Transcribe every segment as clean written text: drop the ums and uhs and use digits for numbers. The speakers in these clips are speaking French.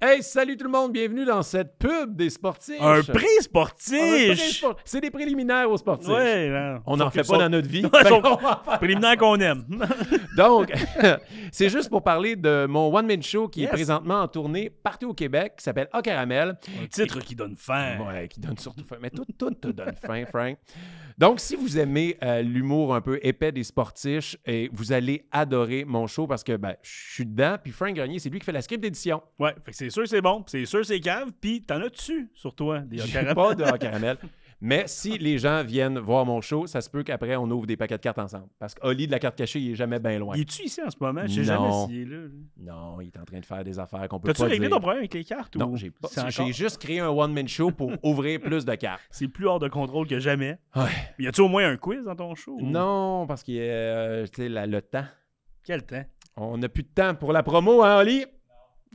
Hey, salut tout le monde, bienvenue dans cette pub des sportifs. Un prix sportif! C'est des préliminaires aux sportifs. Ouais, non. On n'en fait pas dans notre vie. Ouais, Fait sont- qu'on va en faire. Préliminaire qu'on aime. Donc, c'est juste pour parler de mon one-man show qui est Yes. présentement en tournée partout au Québec, qui s'appelle A Caramel. Un titre qui donne faim. Ouais, qui donne surtout faim. Mais tout te donne faim, Frank. Donc, si vous aimez l'humour un peu épais des sportifs, vous allez adorer mon show parce que je suis dedans. Puis Frank Grenier, c'est lui qui fait la script d'édition. Ouais, fait que c'est sûr que c'est bon, puis c'est sûr que c'est cave, puis t'en as dessus sur toi, des J'ai caramels. pas de A Caramel. Mais si les gens viennent voir mon show, ça se peut qu'après, on ouvre des paquets de cartes ensemble. Parce qu'Oli de la carte cachée, il est jamais bien loin. Il est-tu ici en ce moment? Je sais Non. jamais s'il est là. Non, il est en train de faire des affaires qu'on peut T'as-tu pas réglé dire. ton problème avec les cartes? Non, ou j'ai pas. c'est encore- J'ai juste créé un one-man show pour ouvrir plus de cartes. C'est plus hors de contrôle que jamais. Ouais. Y a-tu au moins un quiz dans ton show? ou- Non, parce qu'il y a le temps. Quel temps? On n'a plus de temps pour la promo, hein, Oli?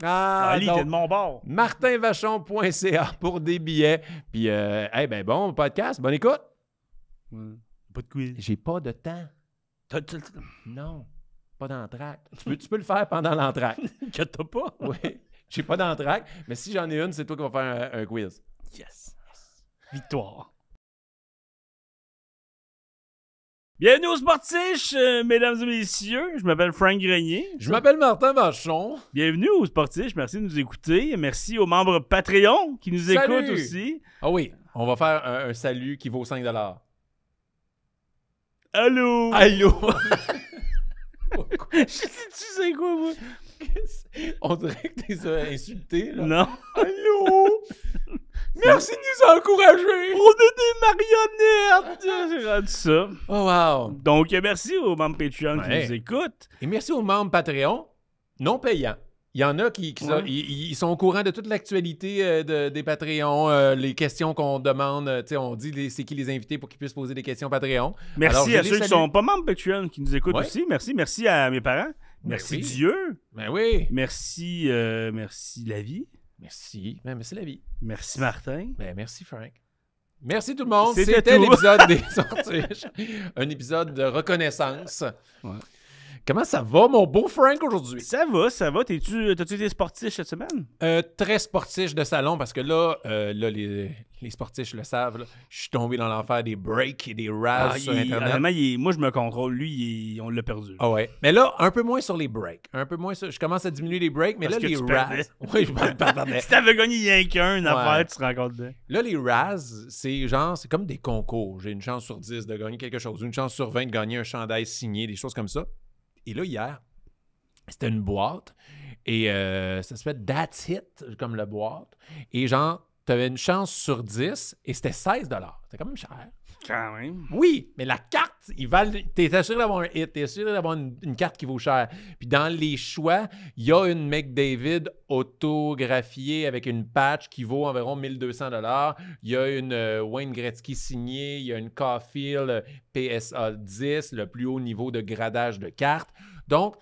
Ah, Ali, donc, t'es de mon bord. martinvachon.ca pour des billets. Puis, bon podcast, bonne écoute. Ouais. Pas de quiz. J'ai pas de temps. T'as- t'as- Non, pas d'entracte. Tu peux le faire pendant l'entracte. Que t'as pas? Oui, j'ai pas d'entracte, mais si j'en ai une, c'est toi qui vas faire un quiz. Yes. Victoire. Bienvenue aux Sportiches, mesdames et messieurs. Je m'appelle Frank Grenier. Je m'appelle Martin Vachon. Bienvenue aux Sportiches. Merci de nous écouter. Merci aux membres Patreon qui nous Salut! écoutent aussi. Ah oui, on va faire un salut qui vaut 5 $. Allô? Allô? Je sais, tu sais quoi, moi? On dirait que t'es insulté, là. Non. Allô? Merci de nous encourager! On est des marionnettes! J'ai rendu ça. Oh wow! Donc, merci aux membres Patreon qui Ouais. nous écoutent. Et merci aux membres Patreon non payants. Il y en a qui Ouais. ils sont au courant de toute l'actualité des Patreons, les questions qu'on demande. On dit c'est qui les invités pour qu'ils puissent poser des questions Patreon. Merci Alors, je à les ceux qui salue. sont pas membres Patreon qui nous écoutent Ouais. aussi. Merci à mes parents. Ben Merci oui. Dieu. Ben oui. Merci la vie. Merci. Ben, merci la vie. Merci Martin. Ben, merci Frank. Merci tout le monde. C'était C'était tout. l'épisode des sorties. Un épisode de reconnaissance. Ouais. Comment ça va, mon beau Frank, aujourd'hui? Ça va. T'as-tu été sportif cette semaine? Très sportif de salon parce que là les sportifs le savent. Là, je suis tombé dans l'enfer des breaks et des raz sur Internet. Honnêtement, moi, je me contrôle. Lui, on l'a perdu. Ah ouais. Mais là, un peu moins sur les breaks. Je commence à diminuer les breaks, mais Parce là, que les tu perdais. raz. Oui, je perdais. Si t'avais gagné rien qu'un Ouais. affaire, tu te rends compte de... Là, les raz, c'est comme des concours. J'ai une chance sur 10 de gagner quelque chose, une chance sur 20 de gagner un chandail signé, des choses comme ça. Et là, hier, c'était une boîte et ça s'appelle That's It, comme la boîte. Et genre, t'avais une chance sur 10 et c'était 16 $. C'était quand même cher. Quand même. Oui, mais la carte, t'es assuré d'avoir un hit, t'es assuré d'avoir une carte qui vaut cher. Puis dans les choix, il y a une McDavid autographiée avec une patch qui vaut environ 1200 $. Il y a une Wayne Gretzky signée, il y a une Caulfield PSA 10, le plus haut niveau de gradage de cartes. Donc,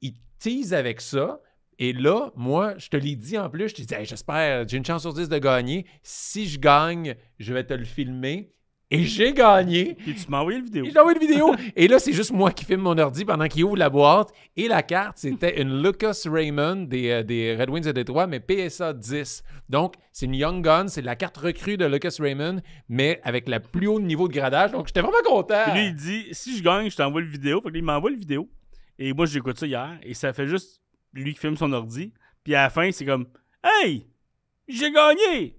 ils teasent avec ça. Et là, moi, je te l'ai dit en plus, je t'ai dit, hey, j'espère, j'ai une chance sur 10 de gagner. Si je gagne, je vais te le filmer. Et j'ai gagné. Puis tu m'as envoyé le vidéo. J'ai envoyé une vidéo. Et là, c'est juste moi qui filme mon ordi pendant qu'il ouvre la boîte. Et la carte, c'était une Lucas Raymond des Red Wings de Détroit, mais PSA 10. Donc, c'est une Young Gun. C'est la carte recrue de Lucas Raymond, mais avec le plus haut niveau de gradage. Donc, j'étais vraiment content. Puis lui, il dit, si je gagne, je t'envoie le vidéo. Fait que lui, il m'envoie le vidéo. Et moi, j'écoute ça hier. Et ça fait juste lui qui filme son ordi. Puis à la fin, c'est comme, hey, j'ai gagné!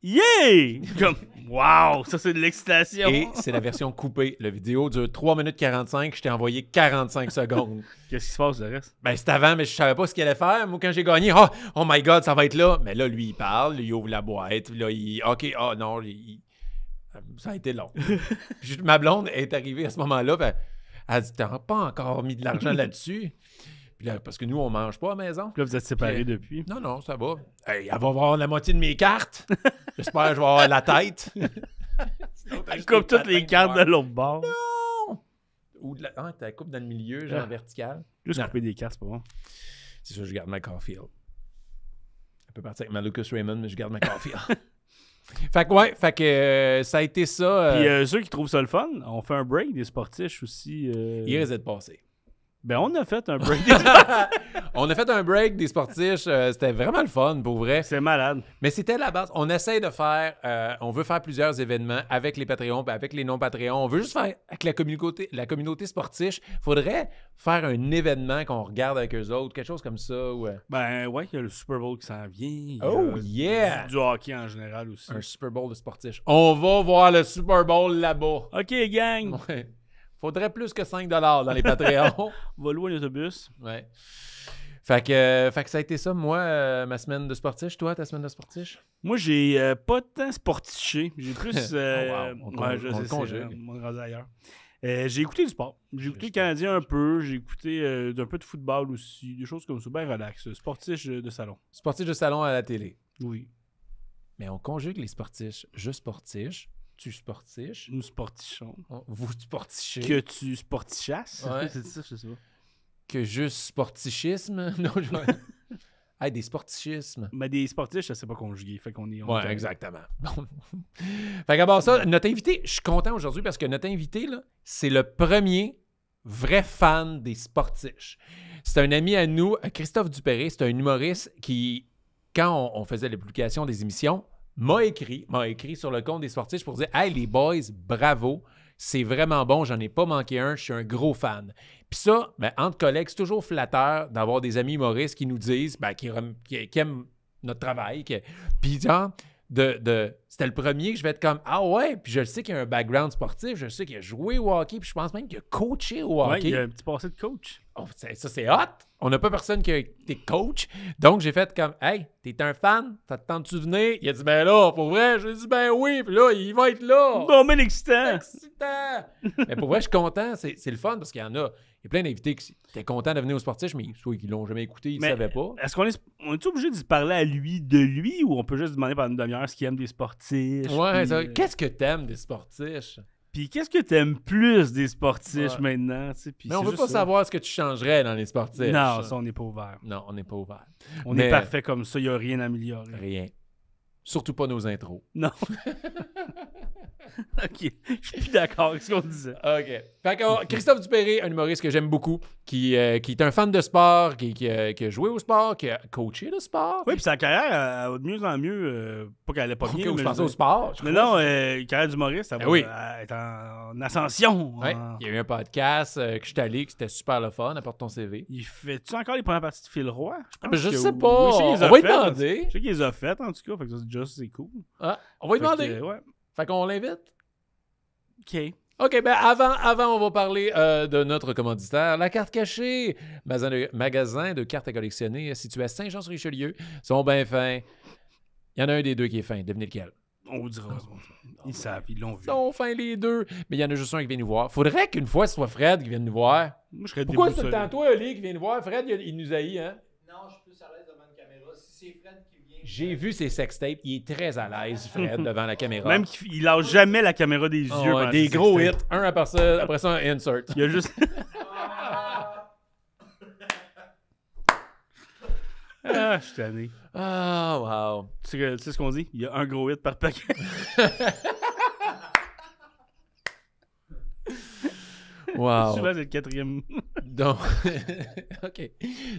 Yeah! Comme, wow, ça c'est de l'excitation. Et c'est la version coupée. La vidéo dure 3 minutes 45. Je t'ai envoyé 45 secondes. Qu'est-ce qui se passe, le reste? Ben, c'était avant, mais je savais pas ce qu'il allait faire. Moi, quand j'ai gagné, oh my God, ça va être là. Mais là, lui, il parle, il ouvre la boîte. Là, non, ça a été long. Puis ma blonde est arrivée à ce moment-là. Ben, elle dit, t'as pas encore mis de l'argent là-dessus? Puis là, parce que nous, on mange pas à la maison. Puis là, vous êtes séparés Puis, depuis. Non, ça va. Hey, elle va avoir la moitié de mes cartes. J'espère que je vais avoir la tête. Sinon, t'as Elle juste coupe les toutes les patins cartes de noirs. l'autre bord. Ou t'as la coupe dans le milieu, genre Ah. verticale. Juste Non. couper des cartes, c'est pas bon. C'est ça, je garde ma Caulfield. Elle peut partir avec ma Lucas Raymond, mais je garde ma Caulfield. Fait que ça a été ça. Puis ceux qui trouvent ça le fun, on fait un break des sportifs aussi. Il risque de passer. Ben, on a fait un break. On a fait un break des sportiches. C'était vraiment le fun, pour vrai. C'est malade. Mais c'était la base. On essaie de faire... on veut faire plusieurs événements avec les Patreons et avec les non-Patreons. On veut juste faire avec la communauté sportive. Il faudrait faire un événement qu'on regarde avec eux autres, quelque chose comme ça. Ou, Ben, ouais, il y a le Super Bowl qui s'en vient. Il y a Oh, yeah! Du hockey en général aussi. Un Super Bowl de sportifs. On va voir le Super Bowl là-bas. OK, gang. Ouais. Faudrait plus que 5$ dans les Patreons. Va louer un autobus. Ouais. Fait que ça a été ça, moi, ma semaine de sportif. Toi, ta semaine de sportif? Moi, j'ai pas tant sportiché. J'ai plus... Oh, wow. Ouais, je on sais, le c'est conjugue. mon rendu ailleurs. J'ai écouté du sport. J'ai écouté le Canadien un peu. J'ai écouté un peu de football aussi. Des choses comme ça. Ben relax. Sportif de salon. Sportif de salon à la télé. Oui. Mais on conjugue les sportifs. Je sportif. Tu sportiches. Nous sportichons. Vous sportichez. Que tu sportichasses. Ouais. C'est ça, je sais pas. Que juste sportichisme. Non, je... Hey, des sportichismes. Mais des sportifs, je sais pas conjuguer. Fait qu'on est... Ouais, exactement. Fait qu'à part ça, notre invité, je suis content aujourd'hui parce que notre invité, là, c'est le premier vrai fan des sportifs. C'est un ami à nous, Christophe Dupéré. C'est un humoriste qui, quand on faisait les publications des émissions, m'a écrit sur le compte des sportifs pour dire « Hey, les boys, bravo, c'est vraiment bon, j'en ai pas manqué un, je suis un gros fan. » Puis ça, ben, entre collègues, c'est toujours flatteur d'avoir des amis humoristes qui nous disent, ben, qui aiment notre travail. Puis genre, c'était le premier que je vais être comme « Ah ouais, puis je sais qu'il y a un background sportif, je sais qu'il a joué au hockey, puis je pense même qu'il a coaché au hockey. » Ouais, il y a un petit passé de coach. Oh, ça, c'est hot. On n'a pas personne qui a été coach. Donc, j'ai fait comme, hey, t'es un fan? Ça te tente-tu de venir? Il a dit, ben là, pour vrai. J'ai dit, ben oui. Puis là, il va être là. Bon, mais l'excitant. Excitant. Mais pour vrai, je suis content. C'est le fun parce qu'il y en a. Il y a plein d'invités qui étaient contents de venir au sportif, mais soit qu'ils l'ont jamais écouté, ils ne savaient pas. Est-ce qu'on est obligé de parler à lui de lui ou on peut juste demander pendant une demi-heure ce qu'il aime des sportifs? Ouais, puis, qu'est-ce que t'aimes des sportifs? Puis qu'est-ce que t'aimes plus des sportifs Ouais. maintenant? Puis Mais on c'est veut juste pas ça. savoir ce que tu changerais dans les sportifs. Non, ça, on n'est pas ouvert. Non, on n'est pas ouvert. On Mais- est parfait comme ça, il n'y a rien à améliorer. Rien. Surtout pas nos intros. Non. OK, je suis plus d'accord avec ce qu'on disait. OK. Fait que Christophe Dupéré, un humoriste que j'aime beaucoup, qui est un fan de sport, qui a joué au sport, qui a coaché le sport. Oui, puis sa carrière, elle va de mieux en mieux. Pas qu'elle allait pas OK, bien. je mais pensais au sport. Mais non, carrière d'humoriste, elle Ben va oui. être en ascension. Ouais, il y a eu un podcast que je suis allé, qui c'était super le fun, apporte ton CV. Il fait-tu encore les premières parties de Phil Roy? Mais je que sais oui. pas. Je sais qu'il les a On va lui faites, demander. Je sais qu'il les a faites, en tout cas. Fait que ça, déjà, c'est cool. Ah, on va lui Fait demander. que, ouais. Fait qu'on l'invite. OK. OK, ben avant, on va parler de notre commanditaire, La Carte Cachée, magasin de cartes à collectionner situé à Saint-Jean-sur-Richelieu. Ils sont bien fins. Il y en a un des deux qui est fin. Devinez lequel. On vous dira. Ils savent, ils l'ont vu. Ils sont fins les deux, mais il y en a juste un qui vient nous voir. Faudrait qu'une fois ce soit Fred qui vienne nous voir. Moi, je serais Pourquoi c'est déboussolé. tout le temps toi, Oli, qui vient nous voir? Fred, il nous haït, hein? Non, je suis plus à l'aise devant une caméra. Si c'est Fred qui vient. J'ai vu ses sextapes. Il est très à l'aise, Fred, devant la caméra. Même qu'il lâche jamais la caméra des yeux. Ah ouais, pendant des ses gros hits. sextapes. Un après ça, un insert. Il y a juste. Ah, je suis tanné. Ah, wow. Tu sais ce qu'on dit? Il y a un gros hit par paquet. Wow. Souvent, c'est le quatrième. Donc, OK.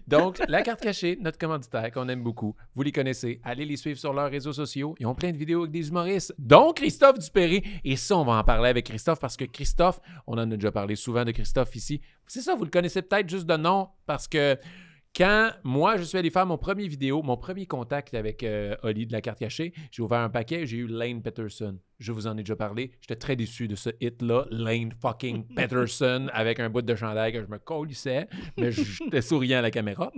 Donc, La Carte Cachée, notre commanditaire qu'on aime beaucoup. Vous les connaissez. Allez les suivre sur leurs réseaux sociaux. Ils ont plein de vidéos avec des humoristes, dont Christophe Dupéré. Et ça, on va en parler avec Christophe parce que Christophe, on en a déjà parlé souvent de Christophe ici. C'est ça, vous le connaissez peut-être juste de nom parce que quand moi, je suis allé faire mon premier contact avec Oli de La Carte Cachée, j'ai ouvert un paquet, j'ai eu Lane Peterson. Je vous en ai déjà parlé. J'étais très déçu de ce hit-là, Lane fucking Peterson, avec un bout de chandail que je me colissais, mais j'étais souriant à la caméra.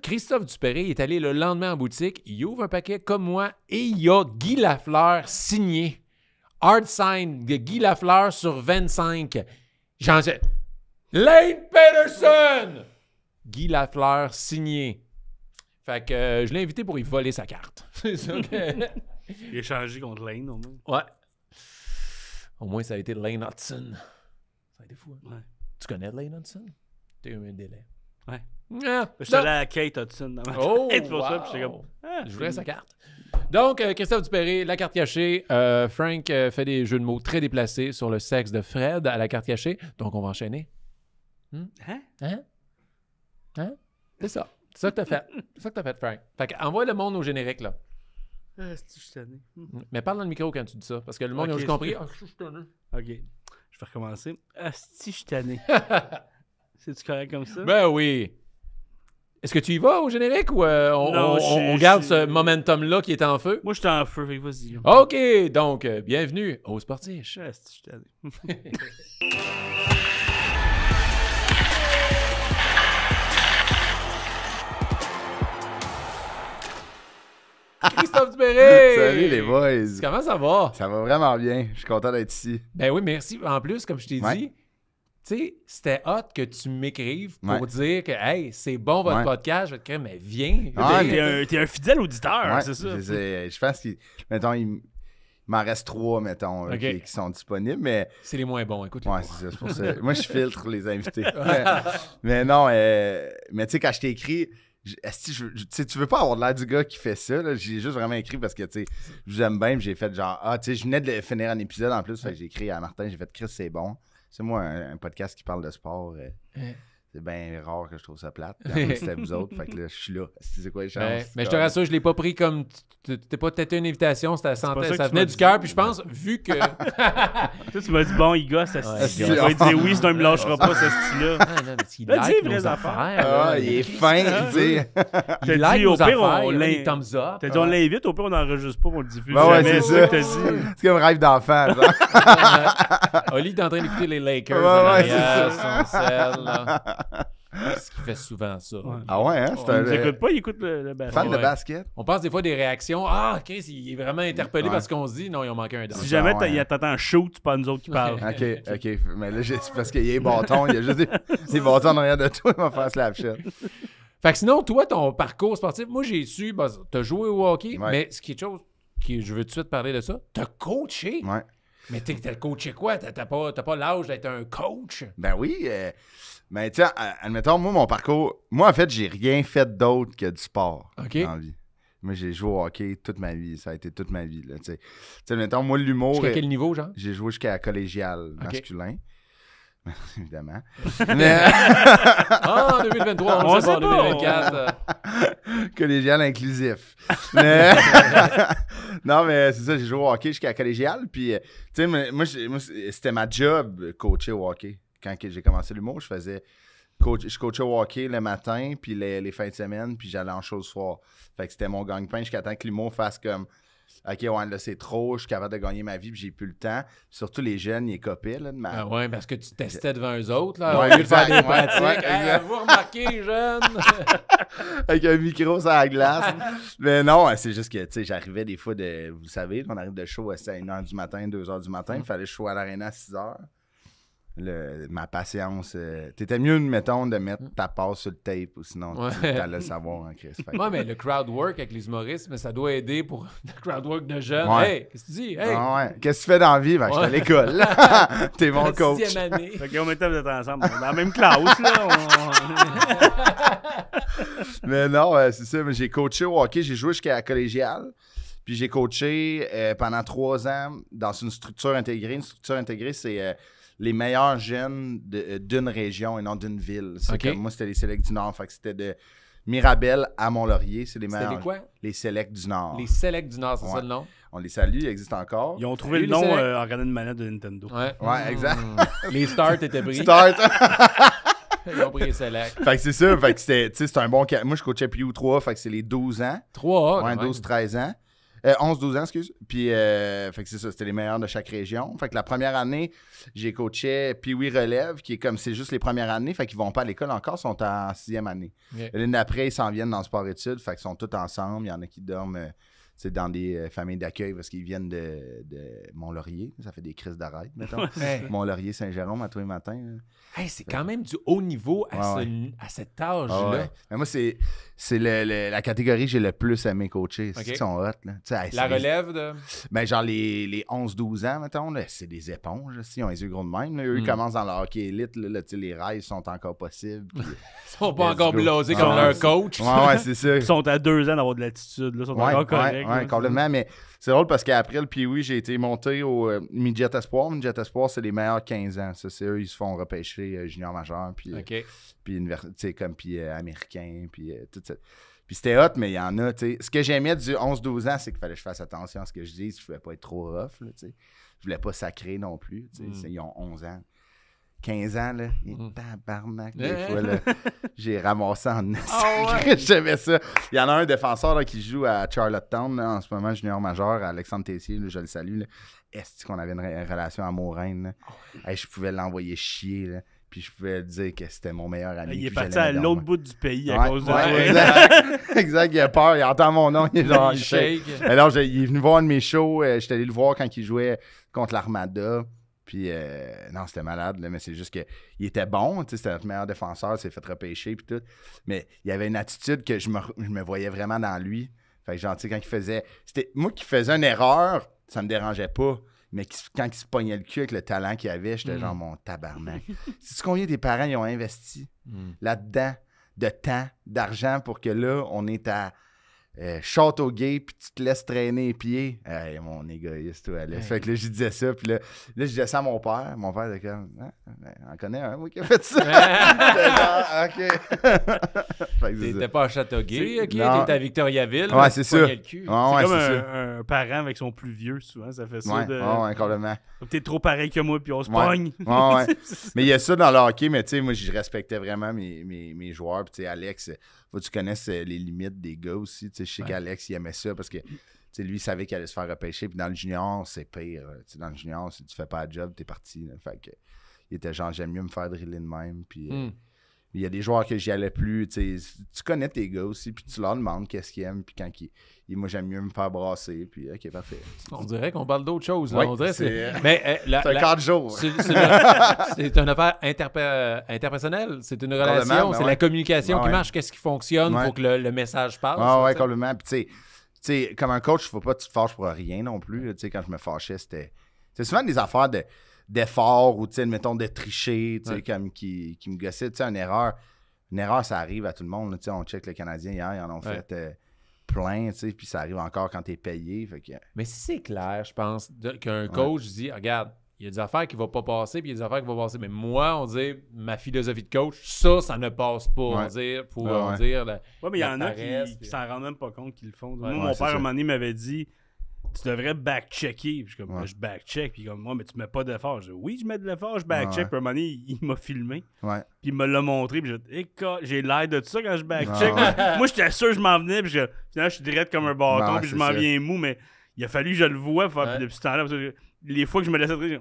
Christophe Dupéré est allé le lendemain en boutique, il ouvre un paquet comme moi et il y a Guy Lafleur signé. Hard sign de Guy Lafleur sur 25. J'en sais. Lane Peterson! Guy Lafleur signé. Fait que je l'ai invité pour y voler sa carte. C'est ça que... Il a changé contre Lane, au moins. Ouais. Au moins, ça a été Lane Hudson. Ça a été fou. Hein? Ouais. Tu connais Lane Hudson? T'as eu un délai. Ouais. Ah, Je suis allé à Kate Hudson dans ma Oh, tête pour ça, wow. puis j'étais comme. Ah, Je voulais sa carte. Donc, Christophe Dupéré, La Carte Cachée. Frank fait des jeux de mots très déplacés sur le sexe de Fred à La Carte Cachée. Donc, on va enchaîner. Hein? Hein? C'est ça. C'est ça que t'as fait. C'est ça que t'as fait, Frank. Fait que envoie le monde au générique, là. C'est juste tanné. Mais parle dans le micro quand tu dis ça, parce que le monde a juste compris. Ah, je suis tanné. OK. Je vais recommencer. Asti, je suis tanné. C'est-tu correct comme ça? Ben oui. Est-ce que tu y vas au générique ou Non, on garde ce momentum-là qui est en feu? Moi, je suis en feu, fait que vas-y. OK, donc, bienvenue au Sportiche. Asti, je suis tanné. Christophe Dubéré! Salut les boys! Comment ça va? Ça va vraiment bien. Je suis content d'être ici. Ben oui, merci. En plus, comme je t'ai Ouais. dit, tu sais, c'était hot que tu m'écrives pour Ouais. dire que, hey, c'est bon votre Ouais. podcast. Je vais te dire, mais viens. Ah, viens. T'es un fidèle auditeur, Ouais, c'est ça? je pense qu'il mettons, il m'en reste 3, mettons, Ok. qui sont disponibles, mais C'est les moins bons, écoute. ouais, c'est ça, c'est pour ça. Moi, je filtre les invités. mais non, mais tu sais, quand je t'ai écrit, esti, tu sais, tu veux pas avoir l'air du gars qui fait ça, là. J'ai juste vraiment écrit parce que, tu sais, je vous aime bien, puis j'ai fait genre, tu sais, je venais de finir un épisode en plus, fait que j'ai écrit à Martin, j'ai fait Chris, c'est bon. C'est moi, un podcast qui parle de sport, c'est bien rare que je trouve ça plate. C'était vous autres, fait que là, je suis là. C'est quoi les chances? Mais je te rassure, je l'ai pas pris comme. T'es pas têté une invitation, c'était pas ça que ça tu venait m'as du dit. cœur, puis je pense, vu que. Toi, tu m'as dit, bon, il gosse, asti. Ouais, Il va dire oui, sinon il me lâchera pas, ce style-là. Ah, non, mais il Ben, like dis, nos vraies affaires. affaires. Ah, il est fin, tu sais. Il T'as like dit, au nos pire, affaires, on il met des l'in- thumbs up. T'as dit, on l'invite, au pire, on n'enregistre pas, on le diffuse Ben ouais, jamais. c'est C'est ça ça. que t'as dit. C'est comme rêve d'enfant, genre. Oli est en train d'écouter les Lakers Ouais, en ouais, arrière, son sel, là. Parce qu'il fait souvent ça. Ouais. Ah ouais, hein? C'est Il nous écoute pas, il écoute le basket. fan de Ouais. basket? On pense des fois des réactions. Ah, Chris, il est vraiment interpellé Ouais. parce qu'on se dit non, ils ont manqué un dunk. Si jamais Ah ouais. t'attends un shoot, c'est pas nous autres qui parlent. OK. Mais là, c'est parce qu'il y a des bâtons. Il y a juste des bâtons en arrière de toi. Il va faire Slapshot. Fait que sinon, toi, ton parcours sportif, moi, j'ai su, bah, t'as joué au hockey, Ouais. mais ce qui est chose, je veux tout de suite parler de ça, t'as coaché. Ouais. Mais t'as coaché quoi? T'as pas l'âge d'être un coach? Ben oui. Mais tu sais, admettons, moi, mon parcours... Moi, en fait, j'ai rien fait d'autre que du sport OK. dans la vie. Moi, j'ai joué au hockey toute ma vie. Ça a été toute ma vie, là, tu sais. Tu sais, admettons, moi, l'humour... Jusqu'à quel niveau, genre? J'ai joué jusqu'à collégial OK. masculin. Évidemment. Mais... Ah, en 2023, on On sait pas, sait pas. 2024. collégial inclusif. Mais... non, mais c'est ça, j'ai joué au hockey jusqu'à collégial. Puis, tu sais, moi, c'était ma job, coacher au hockey. Quand j'ai commencé l'humour, je coachais au hockey le matin, puis les fins de semaine, puis j'allais en show le soir. Fait que c'était mon gagne-pain jusqu'à temps que l'humour fasse comme OK, ouais, là, c'est trop, je suis capable de gagner ma vie, puis j'ai plus le temps. Puis surtout, les jeunes, ils copaient, là, de ma... Ah ouais, parce que tu testais devant eux autres, là, Ouais, au lieu de faire exact, des ouais, pratiques. ouais, Hey, exact. vous remarquez, jeune? Avec un micro sur la glace. Mais non, c'est juste que, tu sais, j'arrivais des fois de... Vous savez, on arrive de show à 1h du matin, 2h du matin. Il fallait que je sois à l'aréna à 6h. Ma patience... t'étais mieux, mettons, de mettre ta passe sur le tape, ou sinon, Ouais. tu allais le savoir, hein, Chris. Fait que- Ouais, mais le crowd work avec les humoristes, mais ça doit aider pour le crowd work de jeunes. Ouais. Hey, qu'est-ce que tu dis? Hey! Ah ouais. Qu'est-ce que tu fais dans la vie? Ben, je suis à Ouais. l'école. T'es mon la coach. 6e année. Fait que combien de temps vous êtes ensemble? Dans la même classe, là. Mais non, c'est ça. Mais j'ai coaché au hockey. J'ai joué jusqu'à la collégiale. Puis j'ai coaché pendant 3 ans dans une structure intégrée. Une structure intégrée, c'est les meilleurs jeunes d'une région et non d'une ville. C'est OK. comme moi, c'était les Selects du Nord. Fait que c'était de Mirabel à Mont-Laurier. C'est les C'était meilleurs. les quoi? Les Selects du Nord. Les Selects du Nord, c'est ça Ouais. le nom? On les salue, ils existent encore. Ils ont trouvé Salut, le nom les Selects. en regardant une manette de Nintendo. Ouais. Ouais, exact. Les starts étaient pris. Start! Ils ont pris les Selects. Fait que c'est ça. Fait que c'était un bon... Moi, je coachais PU 3. Fait que c'est les 12 ans. 3 Ouais, 12-13 ans. 11-12 ans, excuse. Puis, fait que c'est ça, c'était les meilleurs de chaque région. Fait que la première année, j'ai coaché Pee-Wee Relève, qui est comme, c'est juste les premières années, fait qu'ils vont pas à l'école encore, ils sont en 6e année. Ok. L'année d'après, ils s'en viennent dans le sport-études, fait qu'ils sont tous ensemble. Il y en a qui dorment dans des familles d'accueil parce qu'ils viennent de Mont-Laurier. Ça fait des crises d'arrête, mettons. Hey. Mont-Laurier, Saint-Jérôme, à tous les matins. Là. Hey, c'est quand même du haut niveau à, Ouais, à cet âge-là. Ah ouais. Mais moi, c'est la catégorie que j'ai le plus aimé coacher. C'est Ok. qu'ils sont hot, là. Tu sais, hey, La c'est des- relève de. Ben, genre les 11-12 ans, mettons, là, c'est des éponges. Ils ont les yeux gros de même. Là. Eux, ils commencent dans le hockey élite. Là, tu sais, les rêves sont encore possibles. Puis- Ils sont pas Let's encore go. blasés Ah comme ouais. leur coach. ouais, c'est ça. Ils sont à 2 ans d'avoir de l'attitude, là. Ils sont Ouais, encore corrects. ouais, correct. Ouais, complètement. Mais c'est drôle parce qu'après le Pee-Wee, j'ai été monté au Midget Espoir. Midget Espoir, c'est les meilleurs 15 ans. Ça, c'est eux, ils se font repêcher junior majeur. Puis, puis américain. Puis tout ça. Puis c'était hot, mais il y en a, tu sais. Ce que j'aimais du 11-12 ans, c'est qu'il fallait que je fasse attention à ce que je dis. Je ne pouvais pas être trop rough, là, tu sais. Je voulais pas sacrer non plus, tu sais. Ils ont 11 ans. 15 ans, là, tabarnak, des fois, là, j'ai ramassé en j'aimais ça. Il y en a un défenseur là, qui joue à Charlottetown, là, en ce moment, junior majeur, Alexandre Tessier, là, je le salue. Est-ce qu'on avait une relation amoureuse? Hey, je pouvais l'envoyer chier, là, puis je pouvais dire que c'était mon meilleur ami. Il est parti à l'autre bout du pays à cause de toi. Exact, il a peur, il entend mon nom, il est genre, il shake. Alors, il est venu voir un de mes shows, j'étais allé le voir quand il jouait contre l'Armada. Puis, non, c'était malade, là, mais c'est juste qu'il était bon, tu sais, c'était notre meilleur défenseur, il s'est fait repêcher, puis tout. Mais il y avait une attitude que je me voyais vraiment dans lui. Fait que, genre, tu sais, quand il faisait. C'était moi qui faisais une erreur, ça me dérangeait pas. Mais quand il se pognait le cul avec le talent qu'il avait, j'étais genre mon tabarnak. Sais-tu combien tes parents ils ont investi là-dedans, de temps, d'argent, pour que là, on est à Châteauguay, puis tu te laisses traîner les pieds. Hey, mon égoïste, toi, Alex. Fait que là, je disais ça, puis là, je disais ça à mon père. Mon père était comme, on connaît un, moi, qui a fait ça. OK. T'étais pas à Châteauguay, OK? Non. T'étais à Victoriaville. Ouais, c'est ça. C'est comme un parent avec son plus vieux, souvent, ça fait ça. Ouais, complètement. T'es trop pareil que moi, puis on se pogne. Ouais. Mais il y a ça dans le hockey, mais tu sais, moi, je respectais vraiment mes joueurs. Puis tu sais, Alex, faut que tu connaisses les limites des gars aussi. Tu sais, je sais qu'Alex, il aimait ça parce que lui, il savait qu'il allait se faire repêcher. Puis dans le junior, c'est pire. Dans le junior, si tu fais pas le job, t'es parti. Là. Fait que, il était genre, j'aime mieux me faire driller de même. Puis il y a des joueurs que j'y allais plus. Tu connais tes gars aussi, puis tu leur demandes qu'est-ce qu'ils aiment. Puis quand moi, j'aime mieux me faire brasser. Puis OK, parfait. On dirait qu'on parle d'autre chose. Là. Ouais, on dirait c'est un 4 jours. C'est une affaire interpersonnelle. C'est une relation. C'est la communication qui marche. Qu'est-ce qui fonctionne pour que le message passe. Ouais, complètement. Puis tu sais, comme un coach, il ne faut pas que tu te fâches pour rien non plus. Tu sais, quand je me fâchais, c'était souvent des affaires d'effort ou, tu sais, mettons, de tricher, tu sais, comme qui me gossait. Tu sais, une erreur, ça arrive à tout le monde. Tu sais, on check le Canadien hier, ils en ont fait plein, tu sais, puis ça arrive encore quand tu es payé. Fait que... Mais si c'est clair, je pense, qu'un coach dit, regarde, il y a des affaires qui ne vont pas passer, puis il y a des affaires qui vont passer. Mais moi, on dit, ma philosophie de coach, ça ne passe pas. On dit, mais il y en a qui s'en rendent même pas compte qu'ils le font. Moi, mon père, à un moment donné, m'avait dit, tu devrais back-checker. Puis je suis comme, je back-check. Puis comme, moi, mais tu mets pas d'effort. Je dis, oui, je mets de l'effort, je back-check. Puis à un moment donné, il m'a filmé. Puis il me l'a montré. Puis j'ai l'air de ça quand je back-check. Moi, j'étais sûr que je m'en venais. Puis finalement, je suis direct comme un bâton. Puis je m'en viens mou. Mais il a fallu que je le voie. Puis depuis ce temps-là, les fois que je me laissais traiter,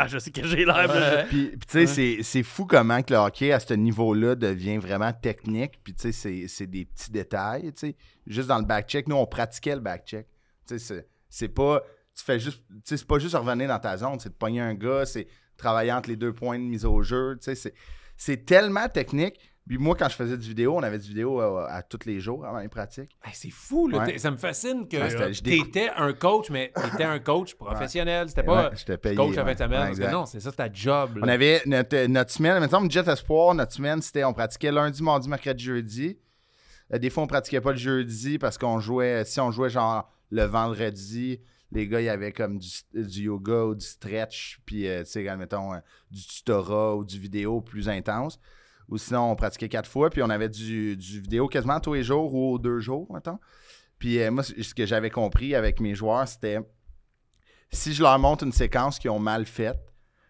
je sais que j'ai l'air. Puis tu sais, c'est fou comment que le hockey à ce niveau-là devient vraiment technique. Puis tu sais, c'est des petits détails. Tu sais, juste dans le back-check, nous, on pratiquait le back-check. Tu sais, c'est pas. Tu fais juste. Tu sais, c'est pas juste revenir dans ta zone, c'est de pogner un gars, c'est travailler entre les 2 points de mise au jeu. Tu sais, c'est tellement technique. Puis moi, quand je faisais du vidéo, on avait du vidéo à tous les jours avant les pratiques. Hey, c'est fou, là. Ça me fascine que t'étais un coach, mais t'étais un coach professionnel. C'était pas coach à fin de semaine. Parce que non, c'est ça ta job. Là. On avait notre semaine, maintenant, Jet Espoir, notre semaine, c'était on pratiquait lundi, mardi, mercredi, jeudi. Des fois, on pratiquait pas le jeudi parce qu'on jouait, si on jouait genre le vendredi, les gars, il y avait comme du yoga ou du stretch, puis, tu sais, admettons, du tutorat ou du vidéo plus intense. Ou sinon, on pratiquait 4 fois, puis on avait du vidéo quasiment tous les jours ou 2 jours, mettons. Puis moi, ce que j'avais compris avec mes joueurs, c'était si je leur montre une séquence qu'ils ont mal faite,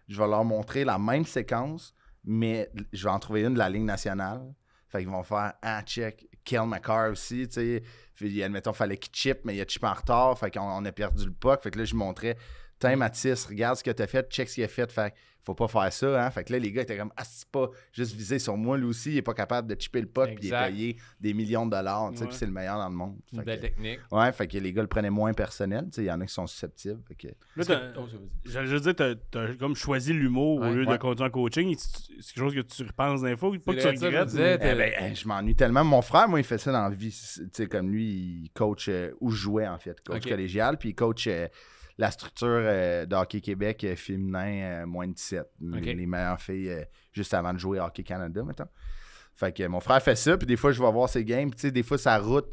je vais leur montrer la même séquence, mais je vais en trouver une de la Ligue nationale. Fait qu'ils vont faire check, Kel McCarr aussi, tu sais. Puis, admettons, il fallait qu'il chip, mais il a chip en retard. Fait qu'on a perdu le puck. Fait que là, je montrais, tiens, Mathis, regarde ce que t'as fait, check ce qu'il a fait. Fait faut pas faire ça, hein. Fait que là, les gars étaient comme, c'est pas juste visé sur moi. Lui aussi, il est pas capable de chipper le puck, puis il est payé des millions de dollars, tu sais, puis c'est le meilleur dans le monde. Une belle technique. Ouais, fait que les gars le prenaient moins personnel, tu sais, il y en a qui sont susceptibles. Fait que... Je veux dire, t'as comme choisi l'humour au lieu de continuer en coaching. C'est quelque chose que tu repenses d'info, pas que tu regrettes. Je m'ennuie tellement. Mon frère, moi, il fait ça dans la vie. Tu sais, comme lui, il coach où je jouais, en fait, coach collégial, puis il coach la structure de Hockey Québec féminin moins de 17. Les meilleures filles juste avant de jouer Hockey Canada, mettons. Fait que mon frère fait ça, puis des fois, je vais voir ses games. Puis tu sais, des fois, sa route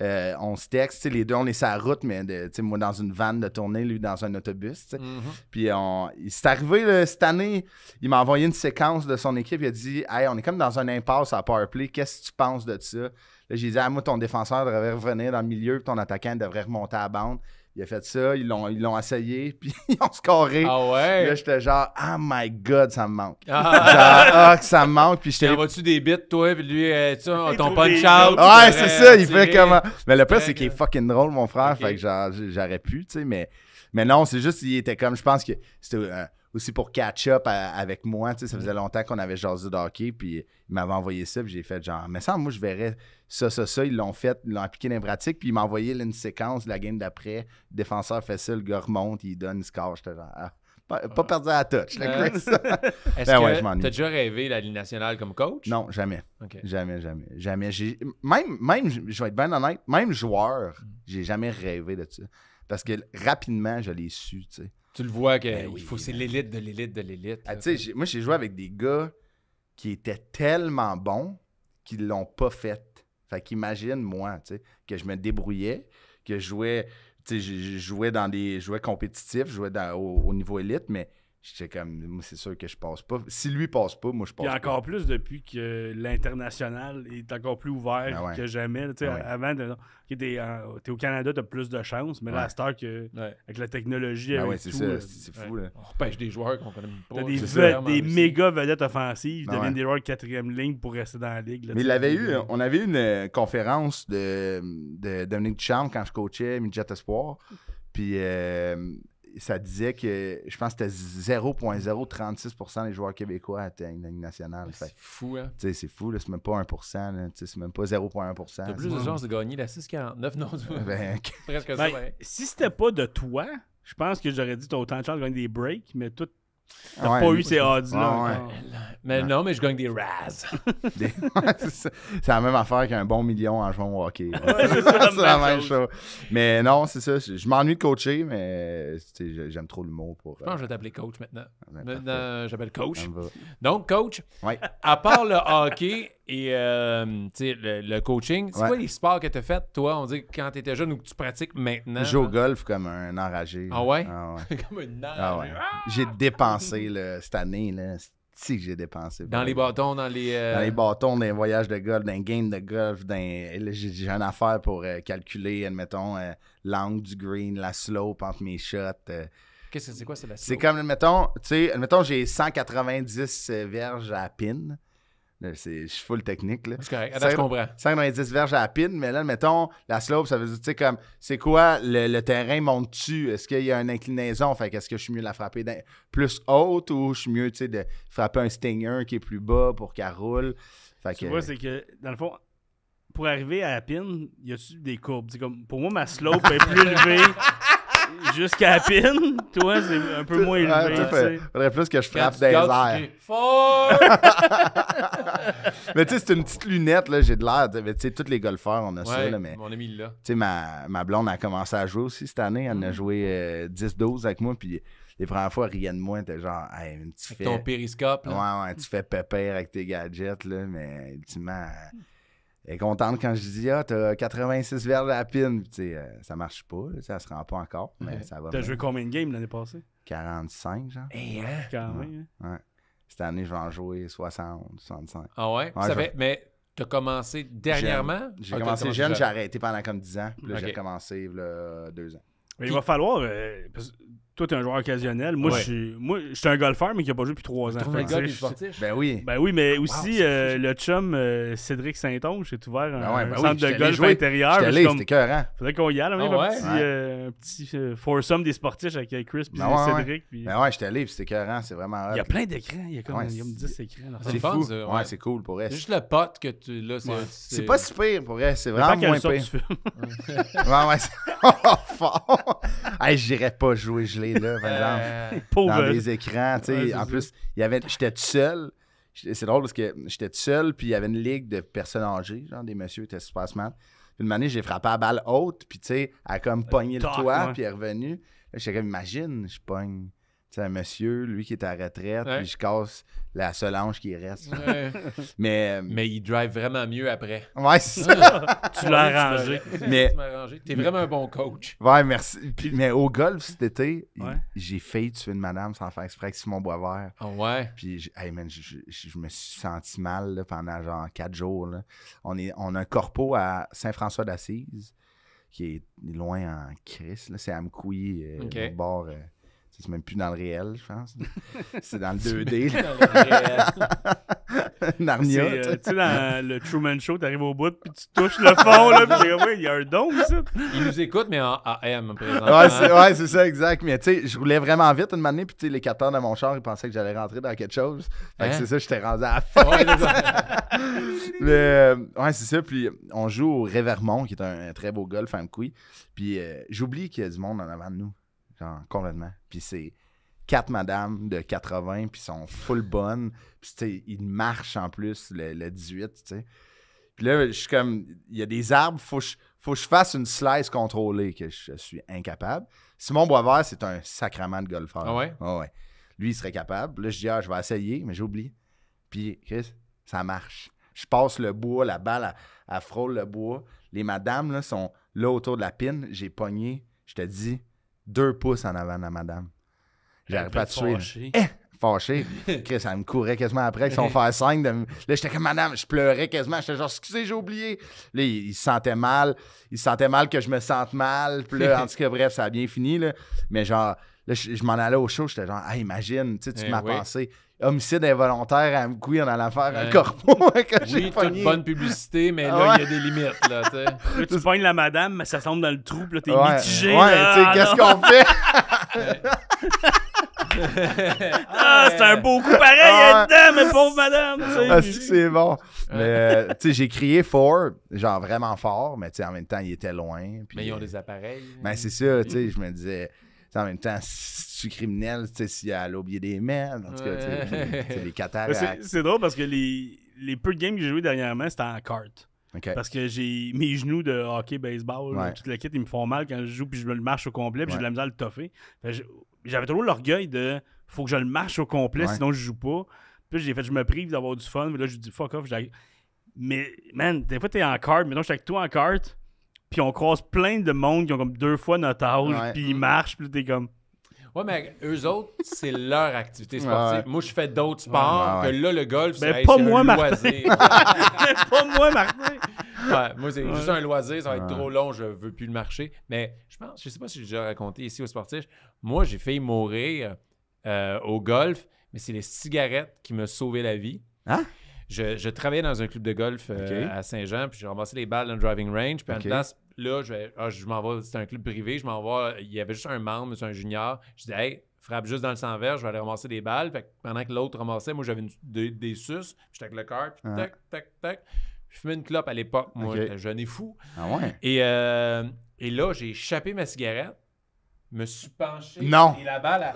On se texte, tu sais, les deux, on est sur la route, mais tu sais, moi dans une vanne de tournée, lui dans un autobus. Tu sais. Puis c'est arrivé là, cette année, il m'a envoyé une séquence de son équipe. Il a dit « Hey, on est comme dans un impasse à Powerplay. Qu'est-ce que tu penses de ça? » Là, j'ai dit « Ah, moi, ton défenseur devrait revenir dans le milieu, puis ton attaquant devrait remonter à la bande. » Il a fait ça, ils l'ont essayé, puis ils ont scoré. Ah ouais? Là, j'étais genre, oh my god, ça me manque. Genre, que ça me manque. Puis T'en j'étais. vas-tu des bits, toi, puis lui, tu sais, ton trouve punch des out. notes. Ouais, c'est ça, il fait comment. Mais le pire, Ouais, c'est qu'il est que- fucking drôle, mon frère. Ok. Fait que genre, j'aurais pu, tu sais, mais non, c'est juste, il était comme, je pense que c'était aussi pour catch-up avec moi, tu sais, ça faisait longtemps qu'on avait jasé de hockey, puis il m'avait envoyé ça, puis j'ai fait genre, mais ça, moi, je verrais ça, ils l'ont fait, ils l'ont appliqué dans les pratiques, puis il m'a envoyé là, une séquence de la game d'après, le défenseur fait ça, le gars remonte, il donne, il score, j'étais genre, pas perdu à la touch, là, Chris. Est-ce Ben ouais, que je m'ennuie. t'as déjà rêvé de la Ligue nationale comme coach? Non, jamais. OK. Jamais. Même, je vais être bien honnête, même joueur, j'ai jamais rêvé de ça. Parce que rapidement, je l'ai su, tu sais. Tu le vois que Ben oui, il faut, c'est l'élite de l'élite de l'élite. Ah, là. tu sais, moi, j'ai joué avec des gars qui étaient tellement bons qu'ils l'ont pas fait. Fait qu'imagine, moi, tu sais, que je me débrouillais, que je jouais, tu sais, je jouais dans des jouets compétitifs, je jouais au niveau élite, mais j'étais comme, moi, c'est sûr que je passe pas. Si lui passe pas, moi, je passe Puis pas. encore plus depuis que l'international est encore plus ouvert Ben ouais. que jamais. Tu sais, Ben ouais. avant, t'es au Canada, t'as plus de chance, mais là, Ouais. à cette heure que, Ouais. avec la technologie, Ben avec ouais, c'est tout, ça, c'est fou, là. On repêche des joueurs qu'on connaît même pas. T'as des, C'est ve- vraiment des aussi. méga vedettes offensives, Ah deviennent ouais. des joueurs de quatrième ligne pour rester dans la ligue. Là, Mais tu il sais. avait eu, on avait eu une conférence de Dominique Ducharme quand je coachais Midget Espoir. Puis ça disait que je pense que c'était 0,036% des joueurs québécois atteignent la Ligue nationale. Fait C'est fou, hein? tu sais, c'est fou, là, c'est même pas 1%, là, tu sais, c'est même pas 0,1%. T'as plus de chances de gagner la 6,49, non? Ben, Presque ça, Ben, ouais. si c'était pas de toi, je pense que j'aurais dit t'as autant de chances de gagner des breaks, mais toi, t'as ouais, pas eu ces odds-là. ouais, encore. Mais non, mais je gagne des Raz. c'est ça. C'est la même affaire qu'un bon million en jouant au hockey. c'est ça, c'est la même même chose. chose. Mais non, c'est ça. Je m'ennuie de coacher, mais tu sais, j'aime trop l'humour pour. Je pense que je vais t'appeler coach maintenant. Ben, Maintenant, j'appelle coach. ça me va. Donc, coach, Ouais. à part le hockey et tu sais, le coaching, c'est Ouais. quoi les sports que tu as fait, toi, on dit, quand tu étais jeune ou que tu pratiques maintenant? Je joue au golf comme un enragé. Ah ouais? Ah ouais. Comme une nage. Ah ouais. J'ai dépensé là, cette année. Là, si que j'ai dépensé. Dans les bâtons, dans les... Dans les bâtons, dans les voyages de golf, dans les games de golf. Là, j'ai une affaire pour calculer, admettons, l'angle du green, la slope entre mes shots. Qu'est-ce que c'est quoi, c'est la C'est slope? comme, admettons, j'ai 190 verges à la pin. Là, je suis full technique. Là. C'est correct. Attends, je comprends. 190 verges à la pin, mais là, mettons, la slope, ça veut dire, tu sais, comme, c'est quoi, le terrain monte-tu? Est-ce qu'il y a une inclinaison? Fait qu'est-ce que je suis mieux de la frapper plus haute ou je suis mieux, tu sais, de frapper un stinger qui est plus bas pour qu'elle roule? Fait Tu que, vois, c'est que, dans le fond, pour arriver à la pin, y a-tu des courbes? C'est comme, pour moi, ma slope est plus élevée jusqu'à la pin. Toi, c'est un peu moins ouais, élevé. tu sais, tu sais. faudrait plus que je Quand frappe tu des gâtes, airs. tu dis, fort! Mais tu sais, c'est une petite lunette, là, j'ai de l'air. Tu sais, tous les golfeurs, on a ça, Ouais, là, mais... mon ami là. Tu sais, ma blonde a commencé à jouer aussi cette année. Elle en a joué 10-12 avec moi. Puis les premières fois, elle riait de moi. Elle était genre, hey, mais tu Avec fais. ton périscope, là. Ouais, tu fais pépère avec tes gadgets, là. Mais ultimement, elle est contente quand je dis, ah, t'as 86 verges à la pin. Puis, tu sais, ça marche pas. Là, ça se rend pas encore. Mais ça va. T'as bien. joué combien de games l'année passée? 45, genre. Hey, hein? Quand même. hein? Ouais. Cette année, je vais en jouer 60, 65. Ah ouais? Ouais, Ça je- fait... Mais t'as commencé dernièrement? J'ai Ah, t'as commencé commencé jeune, j'ai arrêté pendant comme 10 ans. Puis là, Ok. j'ai recommencé là, 2 ans. Mais il va falloir. Parce que toi, t'es un joueur occasionnel. Moi, Ouais. je suis un golfeur, mais qui a pas joué depuis 3 ans. Trouve Fait un que, gars tu qui est sais, sportif. Ben oui. Ben oui, mais aussi c'est fou, le chum Cédric Saint-Onge s'est ouvert Ben ouais, un ben centre oui, de j'étais allé golf jouer. intérieur. J'étais mais allé, c'est comme, c'était écœurant. faudrait qu'on y aille, Ah ouais? un petit foursome des sportifs avec Chris et Ben ouais, Cédric. puis Ben ouais, j'étais allé, puis c'était écœurant, c'est vraiment il y a hot. plein d'écrans, il y a comme, Ouais, il y a comme c'est- 10 écrans. dans ça. C'est C'est fun, fou. ça, Ouais, ouais. c'est cool pour elle. C'est juste le pote que tu... Là, Ouais. C'est pas si pire pour elle, c'est Dépend vraiment quelle moins sorte pire. tu fais. Ouais, c'est oh, fort. Hey, j'irais pas jouer gelé là, par exemple. Pauvre. Dans des écrans, tu sais. Ouais, c'est En ça. plus, j'étais tout seul. C'est drôle parce que j'étais tout seul, puis il y avait une ligue de personnes âgées, genre des messieurs étaient super smart. Puis une année, j'ai frappé à balle haute, puis tu sais, elle a comme pogné le Toc, toit, ouais. puis elle est revenue. Là, j'étais comme, imagine, je pogne C'est un monsieur, lui qui est à la retraite, puis je casse la seule hanche qui reste. Ouais. Mais il drive vraiment mieux après. ouais, c'est ça. Tu l'as arrangé. Mais- Tu m'as arrangé. T'es vraiment un bon coach. Ouais, merci. Mais au golf cet été, Ouais. j'ai failli tuer une madame sans faire exprès avec Simon Boisvert. Ah ouais. Puis, hey man, je me suis senti mal là, pendant genre 4 jours. Là. On a un corpo à Saint-François d'Assise, qui est loin en Christ. C'est à Mkoui, Ok. au bord. C'est même plus dans le réel, je pense. C'est dans le 2D. là. Narnia. C'est, tu sais. tu sais, dans le Truman Show, t'arrives au bout, puis tu touches le fond, là, puis t'es comme, ouais, il y a un dôme, ça. Il nous écoute, mais en AM, présentement. Ouais, c'est ça, exact. Mais tu sais, je roulais vraiment vite une année, puis tu sais, les capteurs de mon char, ils pensaient que j'allais rentrer dans quelque chose. Fait que Hein? c'est ça, j'étais rendu à la fin. Ouais, c'est ça. Mais ouais, c'est ça. Puis on joue au Révermont, qui est un très beau golf à Mkoui. Puis j'oublie qu'il y a du monde en avant de nous. Genre, complètement. Puis c'est 4 madames de 80, puis sont full bonnes. Puis tu sais, ils marchent en plus le 18, tu sais. Puis là, je suis comme, il y a des arbres, faut que je fasse une slice contrôlée, que je suis incapable. Simon Boisvert, c'est un sacrement de golfeur. Ah ouais? Ouais. Lui, il serait capable. Là, je dis, je vais essayer, mais j'oublie. Puis, Chris, ça marche. Je passe le bois, la balle, elle frôle le bois. Les madames là, sont là autour de la pine. J'ai pogné, je te dis, 2 pouces en avant de la madame. J'arrive pas à tuer. Fâché. Chris, elle me courait quasiment après avec son fer 5. Là, j'étais comme, madame, je pleurais quasiment. J'étais genre, excusez, j'ai oublié. Là, il se sentait mal. Il se sentait mal que je me sente mal. Puis là, en tout cas, bref, ça a bien fini. Là. Mais genre, là, je m'en allais au show. J'étais genre, hey, imagine, tu m'as pensé. Homicide involontaire à Mkoui, on allait faire un corpo quand j'ai Oui, pogné. toute bonne publicité, mais là, il y a des limites, là, tu sais. Là, tu pognes la madame, mais ça tombe dans le trou, puis là, t'es Ouais, mitigé. ouais, là, tu sais, qu'est-ce qu'on fait? c'est un beau coup pareil, Ah, dedans, mais pauvre madame. tu sais. Ah, c'est bon. Mais, tu sais, j'ai crié fort, genre vraiment fort, mais tu sais, en même temps, il était loin. Puis, Mais ils ont des appareils. ben, c'est ça, tu sais, je me disais, tu sais, en même temps, si tu es criminel, tu sais, s'il a oublié des mètres, en tout cas, tu sais, les Mais cataractes. c'est drôle parce que les peu de games que j'ai joué dernièrement, c'était en kart. OK. Parce que j'ai mes genoux de hockey, baseball, Ouais. toute la kit, ils me font mal quand je joue puis je me le marche au complet puis j'ai de la Ouais. misère à le toffer. Fait que j'avais toujours l'orgueil de faut que je le marche au complet Ouais. sinon je joue pas. Puis j'ai fait je me prive d'avoir du fun, mais là je dis fuck off. Mais man, des fois t'es en kart, maintenant je suis avec toi en kart, puis on croise plein de monde qui ont comme 2 fois notre âge, Ouais. puis ils marchent, puis là, t'es comme Ouais, mais eux autres, c'est leur activité sportive. Ouais. Moi, je fais d'autres sports, Ouais. que là, le golf, Ben, c'est pas c'est moi, un Martin. loisir. pas moi, Martin. Ouais, moi, c'est juste un loisir, ça va être Ouais. trop long, je veux plus le marcher. Mais je sais pas si j'ai déjà raconté ici au sportif, moi, j'ai failli mourir au golf, mais c'est les cigarettes qui m'ont sauvé la vie. Hein? Je travaillais dans un club de golf à Saint-Jean, puis j'ai ramassé les balles dans le driving range, puis à une Ok. place, là, je m'en vais, c'était un club privé, je m'en vais, il y avait juste un membre, c'est un junior, je dis, hey, frappe juste dans le sang vert, je vais aller ramasser des balles. Fait que pendant que l'autre ramassait, moi, j'avais des suces, j'étais avec le cœur, puis tac, tac, tac. Je fumais une clope à l'époque, moi, Ok. j'étais jeune et fou. Ah ouais? Et là, j'ai échappé ma cigarette, me suis penché, Non. et la balle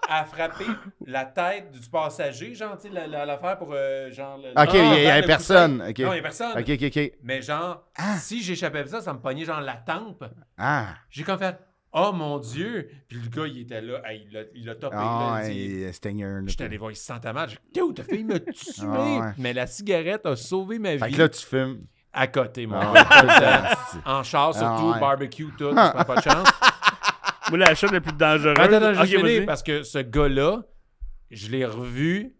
a frappé la tête du passager, genre, tu sais, l'affaire pour, genre... Ok, il y avait le personne. coussin. Ok. Non, il n'y a personne. Ok. Mais genre, si j'échappais ça, ça me pognait genre la tempe. Ah. J'ai comme fait, oh mon Dieu! Puis le gars, il était là, hey, il a topé. Ah, là, il dit, Stinger. là. J'étais allé voir, il se sentait mal. J'ai dit, t'as failli me tuer! Ah, ouais. Mais la cigarette a sauvé ma Fait vie. que là, tu fumes. À côté, moi. Ah, En char, surtout, ouais. barbecue, tout. Je pas de chance. Moi, la chose la plus dangereuse. Attends, je Ok, vais vas-y. finir, parce que ce gars-là, je l'ai revu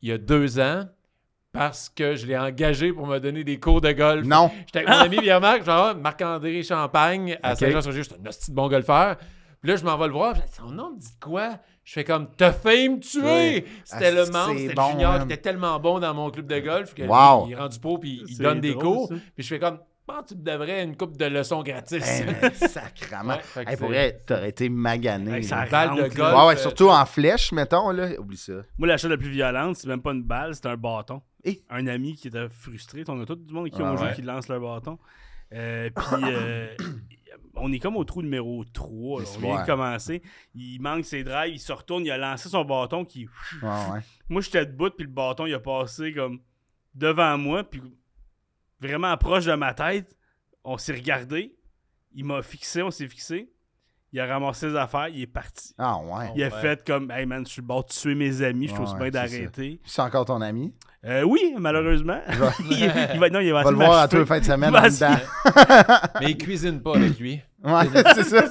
il y a 2 ans parce que je l'ai engagé pour me donner des cours de golf. Non. J'étais avec mon ami Pierre-Marc, genre Marc-André Champagne à Ok. Saint-Jean-sur-Richelieu. J'étais un hostie de bon golfeur. Puis là, je m'en vais le voir. Je dis, son nom me dit quoi? Je fais comme, t'as failli me tuer! Ouais. C'était Ah, le c'est membre, c'était bon, le junior man. qui était tellement bon dans mon club de golf que Wow. il est rendu pro puis il C'est donne des drôle, cours. ça. Puis je fais comme, bon, tu me devrais une coupe de leçons gratis. Eh, mais sacrament. Ouais, fait que Hey, pour c'est- vrai, t'aurais été magané. Hey, là. ça balle de rentre, golf. là. Ouais, surtout en flèche, mettons, là. Oublie ça. Moi, la chose la plus violente, c'est même pas une balle, c'est un bâton. Eh. Un ami qui était frustré. On a tout du monde qui Ah, ont joué ouais. qui lance leur bâton. Puis, on est comme au trou numéro 3. Là. On vient Ouais. de commencer. Il manque ses drives, il se retourne, il a lancé son bâton qui. Ouais. Moi, j'étais debout, puis le bâton, il a passé comme devant moi, puis vraiment proche de ma tête. On s'est regardé. Il m'a fixé, on s'est fixé. Il a ramassé ses affaires, il est parti. Ah, ouais. Il a fait comme, hey man, je suis le bord de tuer mes amis, je trouve Ouais, bien c'est d'arrêter. C'est encore ton ami? Oui, malheureusement. il va On va le voir à tous les fins de semaine Il va en dedans. Mais il cuisine pas avec lui. Ouais, c'est ça.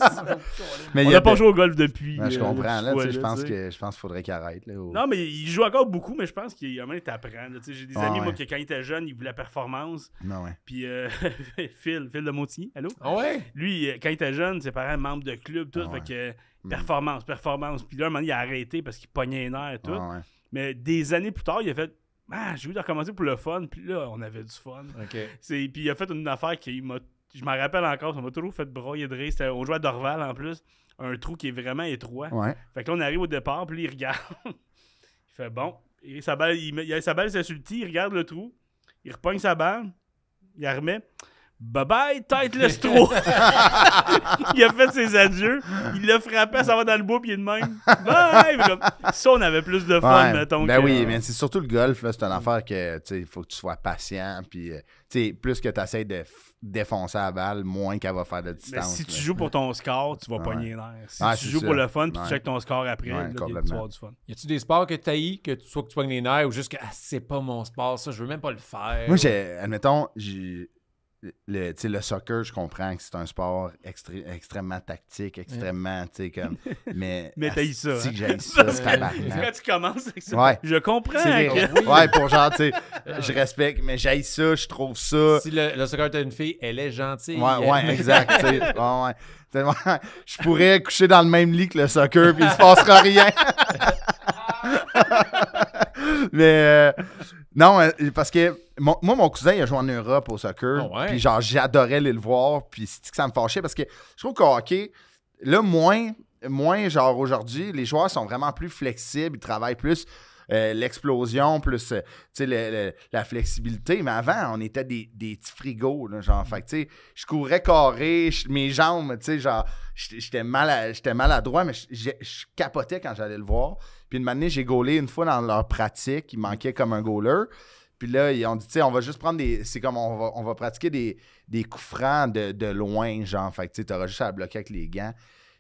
Mais On il y n'a a pas joué au golf depuis. Ouais, je comprends. Là, depuis tu sais, fois, je pense tu sais. qu'il faudrait qu'il arrête. Là, Non, mais il joue encore beaucoup, mais je pense qu'il y a un moment, il t'apprend. Là. Tu sais, j'ai des amis, moi, Ouais. que quand il était jeune, il voulait la performance. Non, ouais. Puis Phil de Montigny, allô? Ah ouais? Lui, quand il était jeune, ses parents membres de club, tout, Ah fait ouais. que performance. Puis là, un moment, il a arrêté parce qu'il pognait les nerfs et tout. Ah, ouais. Mais des années plus tard, il a fait j'ai voulu recommencer pour le fun, puis là, on avait du fun. OK. Puis il a fait une affaire qui m'a. Je m'en rappelle encore, ça m'a toujours fait broyer de rire. On jouait à Dorval en plus, un trou qui est vraiment étroit. Ouais. Fait que là, on arrive au départ, puis là, il regarde. Il fait bon. Et sa balle, il a sa balle, c'est sur le tee, il regarde le trou, il repogne sa balle, il la remet. Bye bye, tête le straw. Il a fait ses adieux, il l'a frappé, ça va dans le bois, puis il est de même. Bye! Mais comme, ça, on avait plus de fun, Ouais. mettons. Ben que, oui, mais c'est surtout le golf, là, c'est une affaire que il faut que tu sois patient. Puis, tu sais, plus que tu essaies de défoncer la balle, moins qu'elle va faire de Mais distance. si tu là. joues pour ton score, tu vas Ouais. pogner les nerfs. Si Ah, tu c'est joues ça. pour le fun, puis Ouais. tu checkes ton score après, Ouais, là, tu vas complètement. avoir du fun. Y a-tu des sports que tu haïs, que soit que tu pognes les nerfs ou juste que c'est pas mon sport, ça, je veux même pas le faire? Moi, admettons, le soccer, je comprends que c'est un sport extrêmement tactique, extrêmement, tu sais, comme. Mais t'haïs ça, Si hein? que j'haïs ça, Parce c'est que tabarnak. quand tu commences avec ça, Ouais. je comprends. C'est que- vrai. Ouais, pour genre, tu sais, je respecte, mais j'haïs ça, je trouve ça. Si le soccer t'as une fille, elle est gentille. Ouais, exact. Tu sais, ouais. Tellement- Je pourrais coucher dans le même lit que le soccer, puis il se passera rien. Mais non, parce que mon cousin, il a joué en Europe au soccer, Oh ouais. puis genre, j'adorais aller le voir, puis c'est que ça me fâchait, parce que je trouve qu'au hockey, là, moins genre aujourd'hui, les joueurs sont vraiment plus flexibles, ils travaillent plus l'explosion, plus tu sais, la flexibilité. Mais avant, on était des petits frigos, là, genre. Fait que, tu sais, je courais carré, mes jambes, tu sais, genre, j'étais maladroit, mais je capotais quand j'allais le voir. Puis une année, j'ai gaulé une fois dans leur pratique, il manquait comme un goaler. Puis là, ils ont dit, tu sais, on va juste prendre des. C'est comme on va pratiquer des coups francs de loin, genre. Fait que, tu sais, t'auras juste à bloquer avec les gants.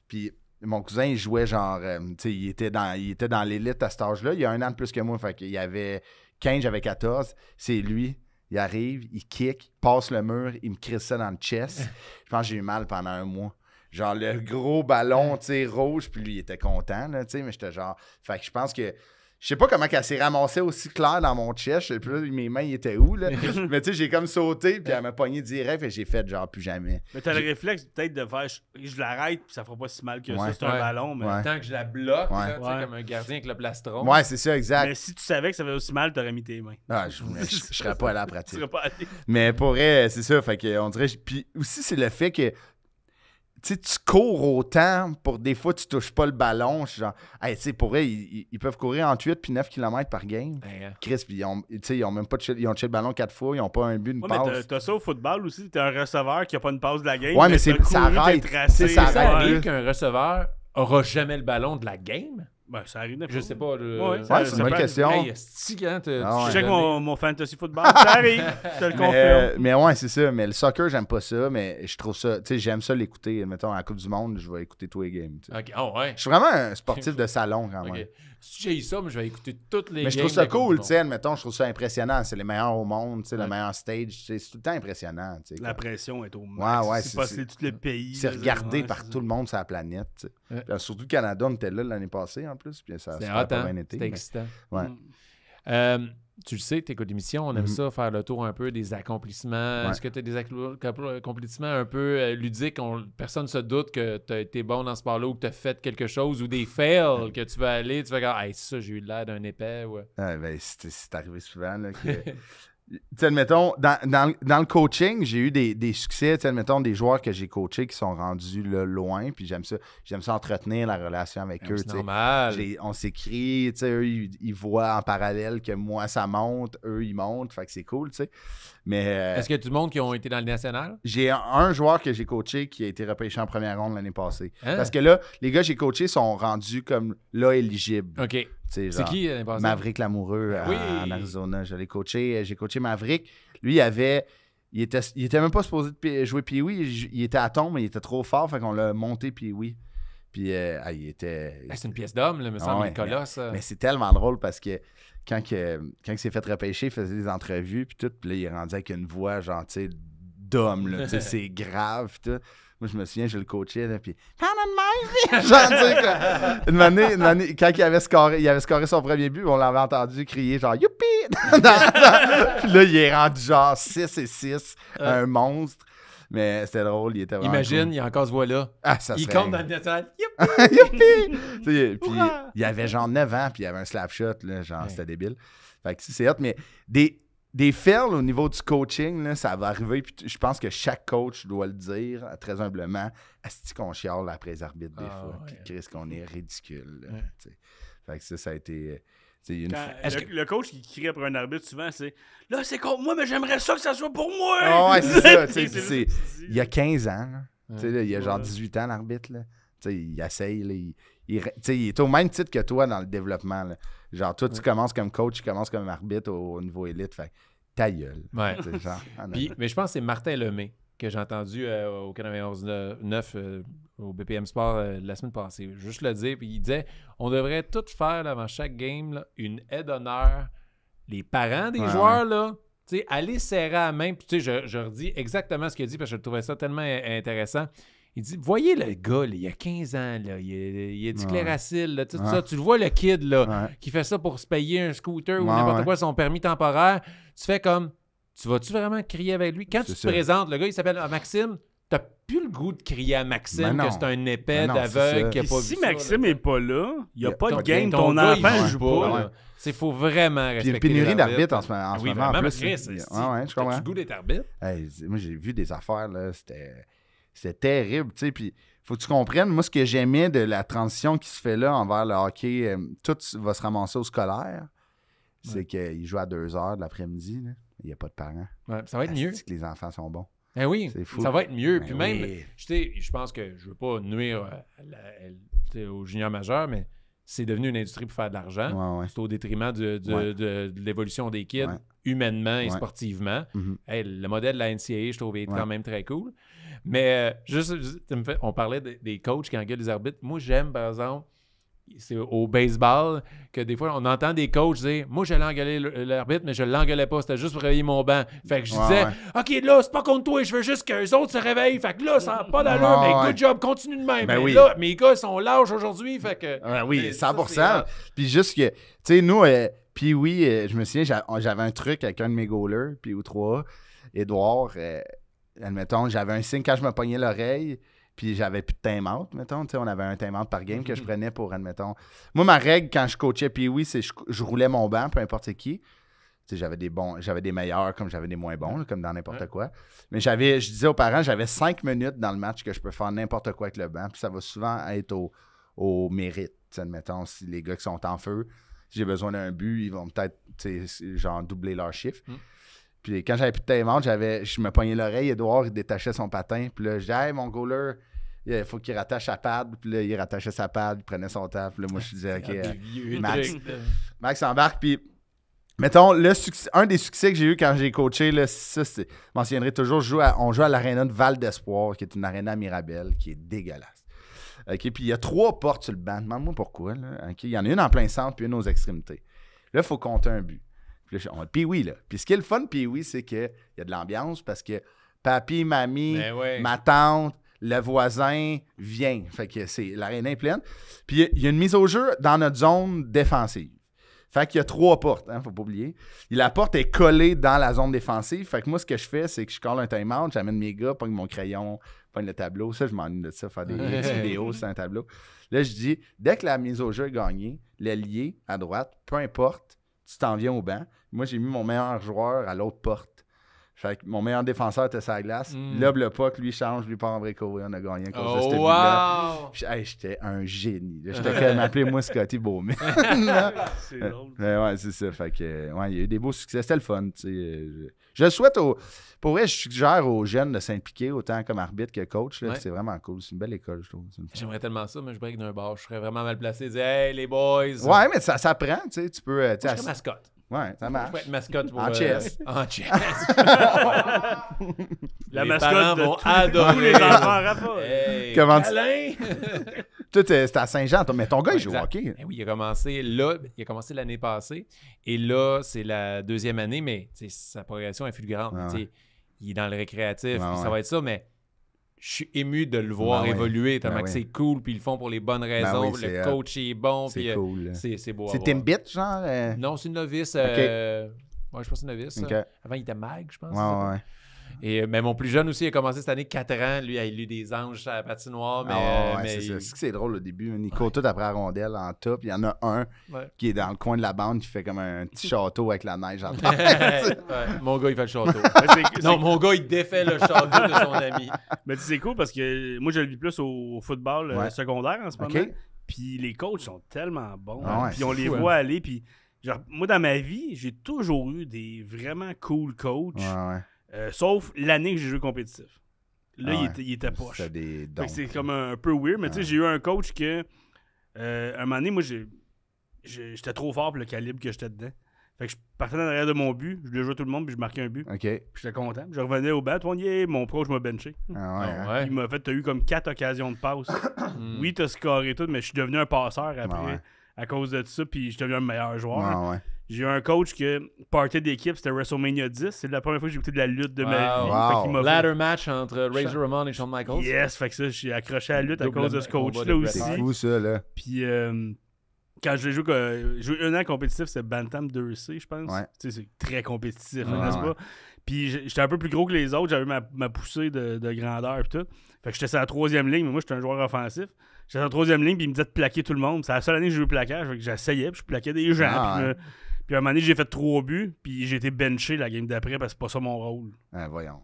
Puis mon cousin, il jouait genre. Tu sais, il était dans l'élite à cet âge-là. Il a 1 an de plus que moi. Fait qu'il y avait 15, j'avais 14. C'est lui. Il arrive, il kick, passe le mur, il me crisse ça dans le chest. Je pense que j'ai eu mal pendant 1 mois. Genre le gros ballon, tu sais, rouge, puis lui, il était content, là, tu sais, mais j'étais genre. Fait que je pense que. Je sais pas comment qu'elle s'est ramassée aussi clair dans mon chest. Puis là, mes mains, ils étaient où, là? Mais tu sais, j'ai comme sauté, puis elle m'a pogné direct, et j'ai fait genre plus jamais. Mais t'as le réflexe peut-être de faire je l'arrête, puis ça fera pas si mal que ça. Ouais. C'est un Ouais. ballon, mais. Ouais. Tant que je la bloque, Ouais. là, tu sais, Ouais. comme un gardien avec le plastron. Ouais, c'est ça, exact. Mais si tu savais que ça avait aussi mal, t'aurais mis tes mains. Ah, je serais pas allé à la Tu pratique. serais pas allé. Mais pour vrai, c'est ça. Fait que on dirait. Puis aussi, c'est le fait que tu sais, tu cours autant pour des fois, tu touches pas le ballon. Je suis genre, hey, tu sais, pour vrai, ils peuvent courir entre 8 puis 9 km par game. Ben, Chris, puis ils ont même pas ils ont touché le ballon 4 fois, ils ont pas un but, une Ouais, mais passe. t'as ça au football aussi. T'es un receveur qui a pas une passe de la game. Ouais, mais t'as ça couru, arrête. t'es tracé. Tu sais, ça ça arrête. arrive Ouais. qu'un receveur aura jamais le ballon de la game? Ben, ça arrive Je sais pas. Ouais, Ouais, ça c'est une bonne peut question. Hey, esti, quand Ah ouais. Je tu check donné- mon fantasy football. Ça arrive. Je te le confirme. Mais ouais, c'est ça. Mais le soccer, j'aime pas ça. Mais je trouve ça. Tu sais, j'aime ça l'écouter. Mettons, à la Coupe du Monde, je vais écouter tous les games. tu sais. Ok, oh ouais. Je suis vraiment un sportif de salon quand même. Ok. Si j'ai ça, mais je vais écouter toutes les Mais je trouve games ça de Coupe cool, du tu sais, admettons, je trouve ça impressionnant. C'est les meilleurs au monde, tu sais, Ouais. le meilleur stage, tu sais, c'est tout le temps impressionnant, tu sais. La pression est au max. Ouais, ouais, c'est passé tous les pays. C'est là, regardé ouais, par c'est tout le monde sur la planète, tu sais. Ouais. Puis, surtout le Canada, on était là l'année passée en plus, puis ça C'était a hot, pas hein? bien été. C'était mais- excitant. Ouais. Tu le sais, tu écoutes l'émission, on aime Mhm. ça, faire le tour un peu des accomplissements. Ouais. Est-ce que tu as des accomplissements un peu ludiques? Personne ne se doute que tu as été bon dans ce sport-là ou que tu as fait quelque chose ou des fails que tu vas aller, tu vas dire, hey, ça, j'ai eu l'air d'un épais. Ouais. Ouais, ben, c'est arrivé souvent, là, que... Tu sais, admettons, dans le coaching, j'ai eu des succès, tu sais, admettons, des joueurs que j'ai coachés qui sont rendus là, loin, puis j'aime ça entretenir la relation avec eux, C'est tu sais. normal. On s'écrit, tu sais, eux, ils voient en parallèle que moi, ça monte, eux, ils montent, fait que c'est cool, tu sais. Mais Est-ce qu'il y a du monde qui ont été dans le national? j'ai un joueur que j'ai coaché qui a été repêché en première ronde l'année passée. Hein? Parce que là, les gars que j'ai coachés sont rendus comme là éligibles. OK. Tu sais, C'est genre, qui l'année passée? Maverick Lamoureux Oui. en Arizona. J'ai coaché Maverick. Lui, il était même pas supposé de jouer Pee-Wee. Il était à tombe, mais il était trop fort, fait qu'on l'a monté Pee-Wee. Puis il était... C'est une pièce d'homme, là, me semble, ouais, le colosse. mais c'est tellement drôle parce que quand il s'est fait repêcher, il faisait des entrevues, puis tout, puis là, il est rendu avec une voix, genre, tu sais, d'homme, là, tu sais, c'est grave, tout. Moi, je me souviens, je le coachais, là, puis genre, tu sais, quoi. Une année, quand il avait scoré son premier but, on l'avait entendu crier, genre, youpi! Puis là, il est rendu, genre, 6-6, un monstre. Mais c'était drôle, il était vraiment Imagine, cool. il y a encore ce voix-là. Ah, ça Il serait... compte dans le détail. Youpi! Puis il avait genre 9 ans, puis il avait un slap shot, là, genre, c'était débile. Fait que c'est hot, mais des fails au niveau du coaching, là, ça va arriver, puis je pense que chaque coach doit le dire, très humblement, asti qu'on chiale après les arbitres des fois, puis Chris, qu'on est ridicule. Là, fait que ça a été... Le coach qui crie après un arbitre, souvent, c'est « Là, c'est contre moi, mais j'aimerais ça que ça soit pour moi! » Ah ouais, c'est ça. Il y a 15 ans, là. Là, il y a genre 18 ans, l'arbitre. Là. Il essaye. Là, il est au même titre que toi dans le développement. Là. Genre, toi, tu commences comme coach, tu commences comme arbitre au niveau élite. Fait ta gueule. Ouais. Genre, Mais je pense que c'est Martin Lemay que j'ai entendu au 91.9 au BPM Sport la semaine passée. Juste le dire. Puis il disait on devrait tout faire là, avant chaque game là, une aide d'honneur. Les parents des joueurs, là, tu sais, aller serrer la main. Puis tu sais, je redis exactement ce qu'il a dit parce que je trouvais ça tellement intéressant. Il dit voyez le gars, là, il a 15 ans, là, il a du cléracile, là, tout ça. Tu le vois, le kid là, qui fait ça pour se payer un scooter ou n'importe quoi, son permis temporaire. Tu fais comme tu vas-tu vraiment crier avec lui? Quand tu te présentes, le gars, il s'appelle Maxime, t'as plus le goût de crier à Maxime que c'est un épais d'aveugle qui a pas vu si ça. Maxime n'est pas là, il n'y a pas de game, ton ton gars, enfant il joue joue pas. Il faut vraiment respecter. Puis respecter une pénurie l'arbitre. d'arbitres en ce Oui, moment. vraiment, En plus, Chris, je comprends. t'as-tu le goût d'être arbitre? Hey, moi, j'ai vu des affaires, là, c'était terrible, tu sais, puis faut que tu comprennes, moi, ce que j'aimais de la transition qui se fait là envers le hockey, tout va se ramasser au scolaire, c'est qu'il joue à 2h de l'après-midi, là. Il n'y a pas de parents. Ouais, ça va être mieux. Que les enfants sont bons. Ben oui, fou. ça va être mieux. Ben Puis même, oui. je pense que je veux pas nuire aux juniors majeurs, mais c'est devenu une industrie pour faire de l'argent. C'est au détriment de l'évolution des kids, humainement et sportivement. Hey, le modèle de la NCAA, je trouve, est quand même très cool. Mais on parlait des coachs qui engueulent les arbitres. Moi, j'aime, par exemple, c'est au baseball que des fois, on entend des coachs dire « Moi, j'allais engueuler l'arbitre, mais je ne l'engueulais pas. C'était juste pour réveiller mon banc. » Fait que je disais « OK, là, c'est pas contre toi. Je veux juste qu'eux autres se réveillent. Fait que là, ça n'a pas d'allure. Mais good job. Continue de même. Ben mais là, mes gars, ils sont lâches aujourd'hui. Fait que... oui, 100%. Puis juste que, tu sais, nous, puis oui, je me souviens, j'avais un truc avec un de mes goalers, puis ou 3, Édouard, admettons, j'avais un signe quand je me pognais l'oreille. Puis j'avais plus de time-out, mettons. On avait un time-out par game que je prenais pour, admettons... Moi, ma règle, quand je coachais Pee-Wee, c'est que je roulais mon banc, peu importe qui. J'avais des meilleurs comme j'avais des moins bons, là, comme dans n'importe quoi. Mais je disais aux parents, j'avais 5 minutes dans le match que je peux faire n'importe quoi avec le banc. Puis ça va souvent être au mérite. Admettons, si les gars qui sont en feu, si j'ai besoin d'un but, ils vont peut-être genre doubler leur chiffre. Puis quand j'avais plus de time-out, je me pognais l'oreille, Édouard, il détachait son patin. Puis là, je disais, hey, mon goaler, il faut qu'il rattache sa pad. Puis là, il rattachait sa pad, il prenait son temps. Puis là, moi, je disais, OK, Max embarque. Puis, mettons, un des succès que j'ai eu quand j'ai coaché, là, ça, je m'en souviendrai toujours, on joue à l'aréna de Val d'Espoir, qui est une aréna à Mirabel, qui est dégueulasse. OK, puis il y a 3 portes sur le banc. Demande-moi pourquoi. Là. OK, il y en a une en plein centre, puis une aux extrémités. Là, il faut compter un but. Puis oui, là. Puis ce qui est le fun, puis oui, c'est qu'il y a de l'ambiance parce que papi, mamie, ma tante, le voisin vient. Fait que l'aréna est pleine. Puis il y a une mise au jeu dans notre zone défensive. Fait qu'il y a 3 portes, faut pas oublier. Et la porte est collée dans la zone défensive. Fait que moi, ce que je fais, c'est que je colle un time-out, j'amène mes gars, pogne mon crayon, pogne le tableau. Ça, je m'ennuie de ça, faire des vidéos sur un tableau. Là, je dis, dès que la mise au jeu est gagnée, l'ailier à droite, peu importe, tu t'en viens au banc. Moi, j'ai mis mon meilleur joueur à l'autre porte. Fait que mon meilleur défenseur était sur la glace. Là, le puck, lui, change, lui part en breakaway. On a gagné à cause de ce but-là. J'étais un génie. J'étais quand même appelé moi Scotty Bowman. C'est drôle. Ouais, c'est ça. Fait que, il y a eu des beaux succès. C'était le fun. Je le souhaite pour vrai, je suggère aux jeunes de s'impliquer autant comme arbitre que coach. Là, c'est vraiment cool. C'est une belle école, je trouve. J'aimerais tellement ça, mais je break d'un bar. Je serais vraiment mal placé. Dire, hey, les boys. Ouais, mais ça prend. Tu peux. Je serais mascotte. Ouais, ça Je marche. peux être mascotte pour, En chess. En chess. La Les mascotte parents de vont tous adorer. les enfants Rafa. Hey, Comment tu- câlin! Toi, c'était à Saint-Jean, mais ton gars, il Ouais, joue au exact. hockey. Ben oui, il a commencé là, il a commencé l'année passée. Et là, c'est la 2e année, mais tu sais, sa progression est fulgurante. Ah Tu sais, il est dans le récréatif, Ah puis ça ouais. va être ça, mais je suis ému de le voir Ah ouais. évoluer, tellement Ah que ouais. c'est cool, puis ils le font pour les bonnes raisons, oui, le c'est coach est bon, puis C'est cool. c'est beau à C'est voir. Timbit, genre? Non, c'est une novice. Ouais, je pense que c'est une novice. Ok. Avant, il était mag, je pense. Ouais. Et mais mon plus jeune aussi, il a commencé cette année 4 ans. Lui, il a eu des anges à la patinoire, mais, Ah ouais, mais c'est ça. il- C'est que c'est drôle au début. Nico, tout après la rondelle en top. Il y en a un Ouais. qui est dans le coin de la bande qui fait comme un petit château avec la neige en Ouais. Mon gars, il fait le château. Non, mon gars, il défait le château de son ami. Mais tu sais, c'est cool parce que moi, je le vis plus au football Ouais. secondaire en ce OK. moment. Puis les coachs sont tellement bons. Ah ouais, Puis on c'est les fou, voit aller. Puis genre, moi, dans ma vie, j'ai toujours eu des vraiment cool coachs. Ouais. Sauf l'année que j'ai joué compétitif. Là, Ah ouais. il était poche. C'est des Fait dons. que c'est comme un peu weird. Mais tu sais, j'ai eu un coach que, un moment donné, moi, j'étais trop fort pour le calibre que j'étais dedans. Fait que je partais dans l'arrière de mon but, je jouais tout le monde, puis je marquais un but. OK. Puis j'étais content. Puis je revenais au banc, mon coach m'a benché. Ah ouais. Ah hein. ouais. Il m'a fait, t'as eu comme 4 occasions de passe. Mm. Oui, t'as scoré tout, mais je suis devenu un passeur après Ah ouais. à cause de ça, puis je suis devenu un meilleur joueur. Ah ouais. J'ai eu un coach que partait d'équipe, c'était WrestleMania 10. C'est la première fois que j'ai écouté de la lutte de ma vie. Wow. Fait qu'il m'a fait- Ladder match entre Razor Ramon et Shawn Michaels. Yes, fait que ça, j'ai accroché à la lutte à Double cause de ce combat coach-là de aussi. C'est fou, ça, là. Puis quand j'ai joué un an compétitif, c'est Bantam 2C, je pense. Ouais. Tu sais, c'est très compétitif, Ouais, n'est-ce ouais. pas? Puis j'étais un peu plus gros que les autres, j'avais ma poussée de grandeur et tout. Fait que j'étais sur la 3e ligne, mais moi, j'étais un joueur offensif. J'étais sur la 3e ligne, puis il me disait de plaquer tout le monde. C'est la seule année que j'ai eu le plaquage, fait que j'essayais, puis je plaquais des gens. Ah, puis, ouais. puis à un moment donné, j'ai fait 3 buts, puis j'ai été benché la game d'après parce que c'est pas ça mon rôle. Ah, voyons.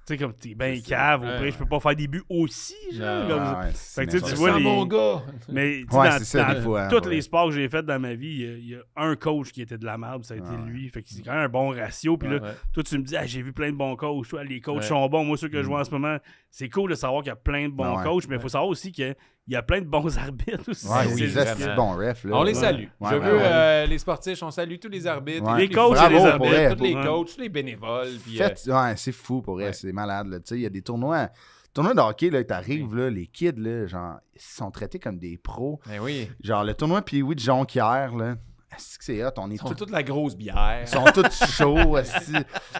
Tu sais, comme t'es ben C'est ça. cave, au Ouais, pire, ouais. je peux pas faire des buts aussi, genre. Non. comme Ah ça. ouais, Fait que tu sais, n'importe tu quoi. vois Ça, les- mon gars! Mais tu sais, Ouais, dans, c'est ça, dans des fois, tous ouais. les sports que j'ai fait dans ma vie, il y a un coach qui était de la merde, ça a été Ouais. lui. Fait que c'est quand même un bon ratio. Puis là, Ouais. toi, tu me dis, j'ai vu plein de bons coachs. Toi, les coachs Ouais. sont bons. Moi, ceux que je vois en ce moment, c'est cool de savoir qu'il y a plein de bons Ouais. coachs, mais il faut savoir aussi qu'il y a plein de bons arbitres aussi. Ouais, oui, oui, vraiment. c'est bon ref, là. On les Ouais. salue. Ouais, Je ouais, veux ouais. les sportifs, on salue tous les arbitres, Ouais. Les coachs et Bravo les pour arbitres. vrai. tous les Ouais. coachs, tous les bénévoles. Puis, Ouais, c'est fou pour vrai, Ouais. c'est malade. Là. Tu sais, il y a des tournois de hockey, là, t'arrives, là, les kids, là, genre, ils sont traités comme des pros. ben oui, Genre, le tournoi Pee-Wee de Jonquière, là, est-ce que c'est hot? On est ils sont tous... toute la grosse bière. Ils sont tous chauds. esti.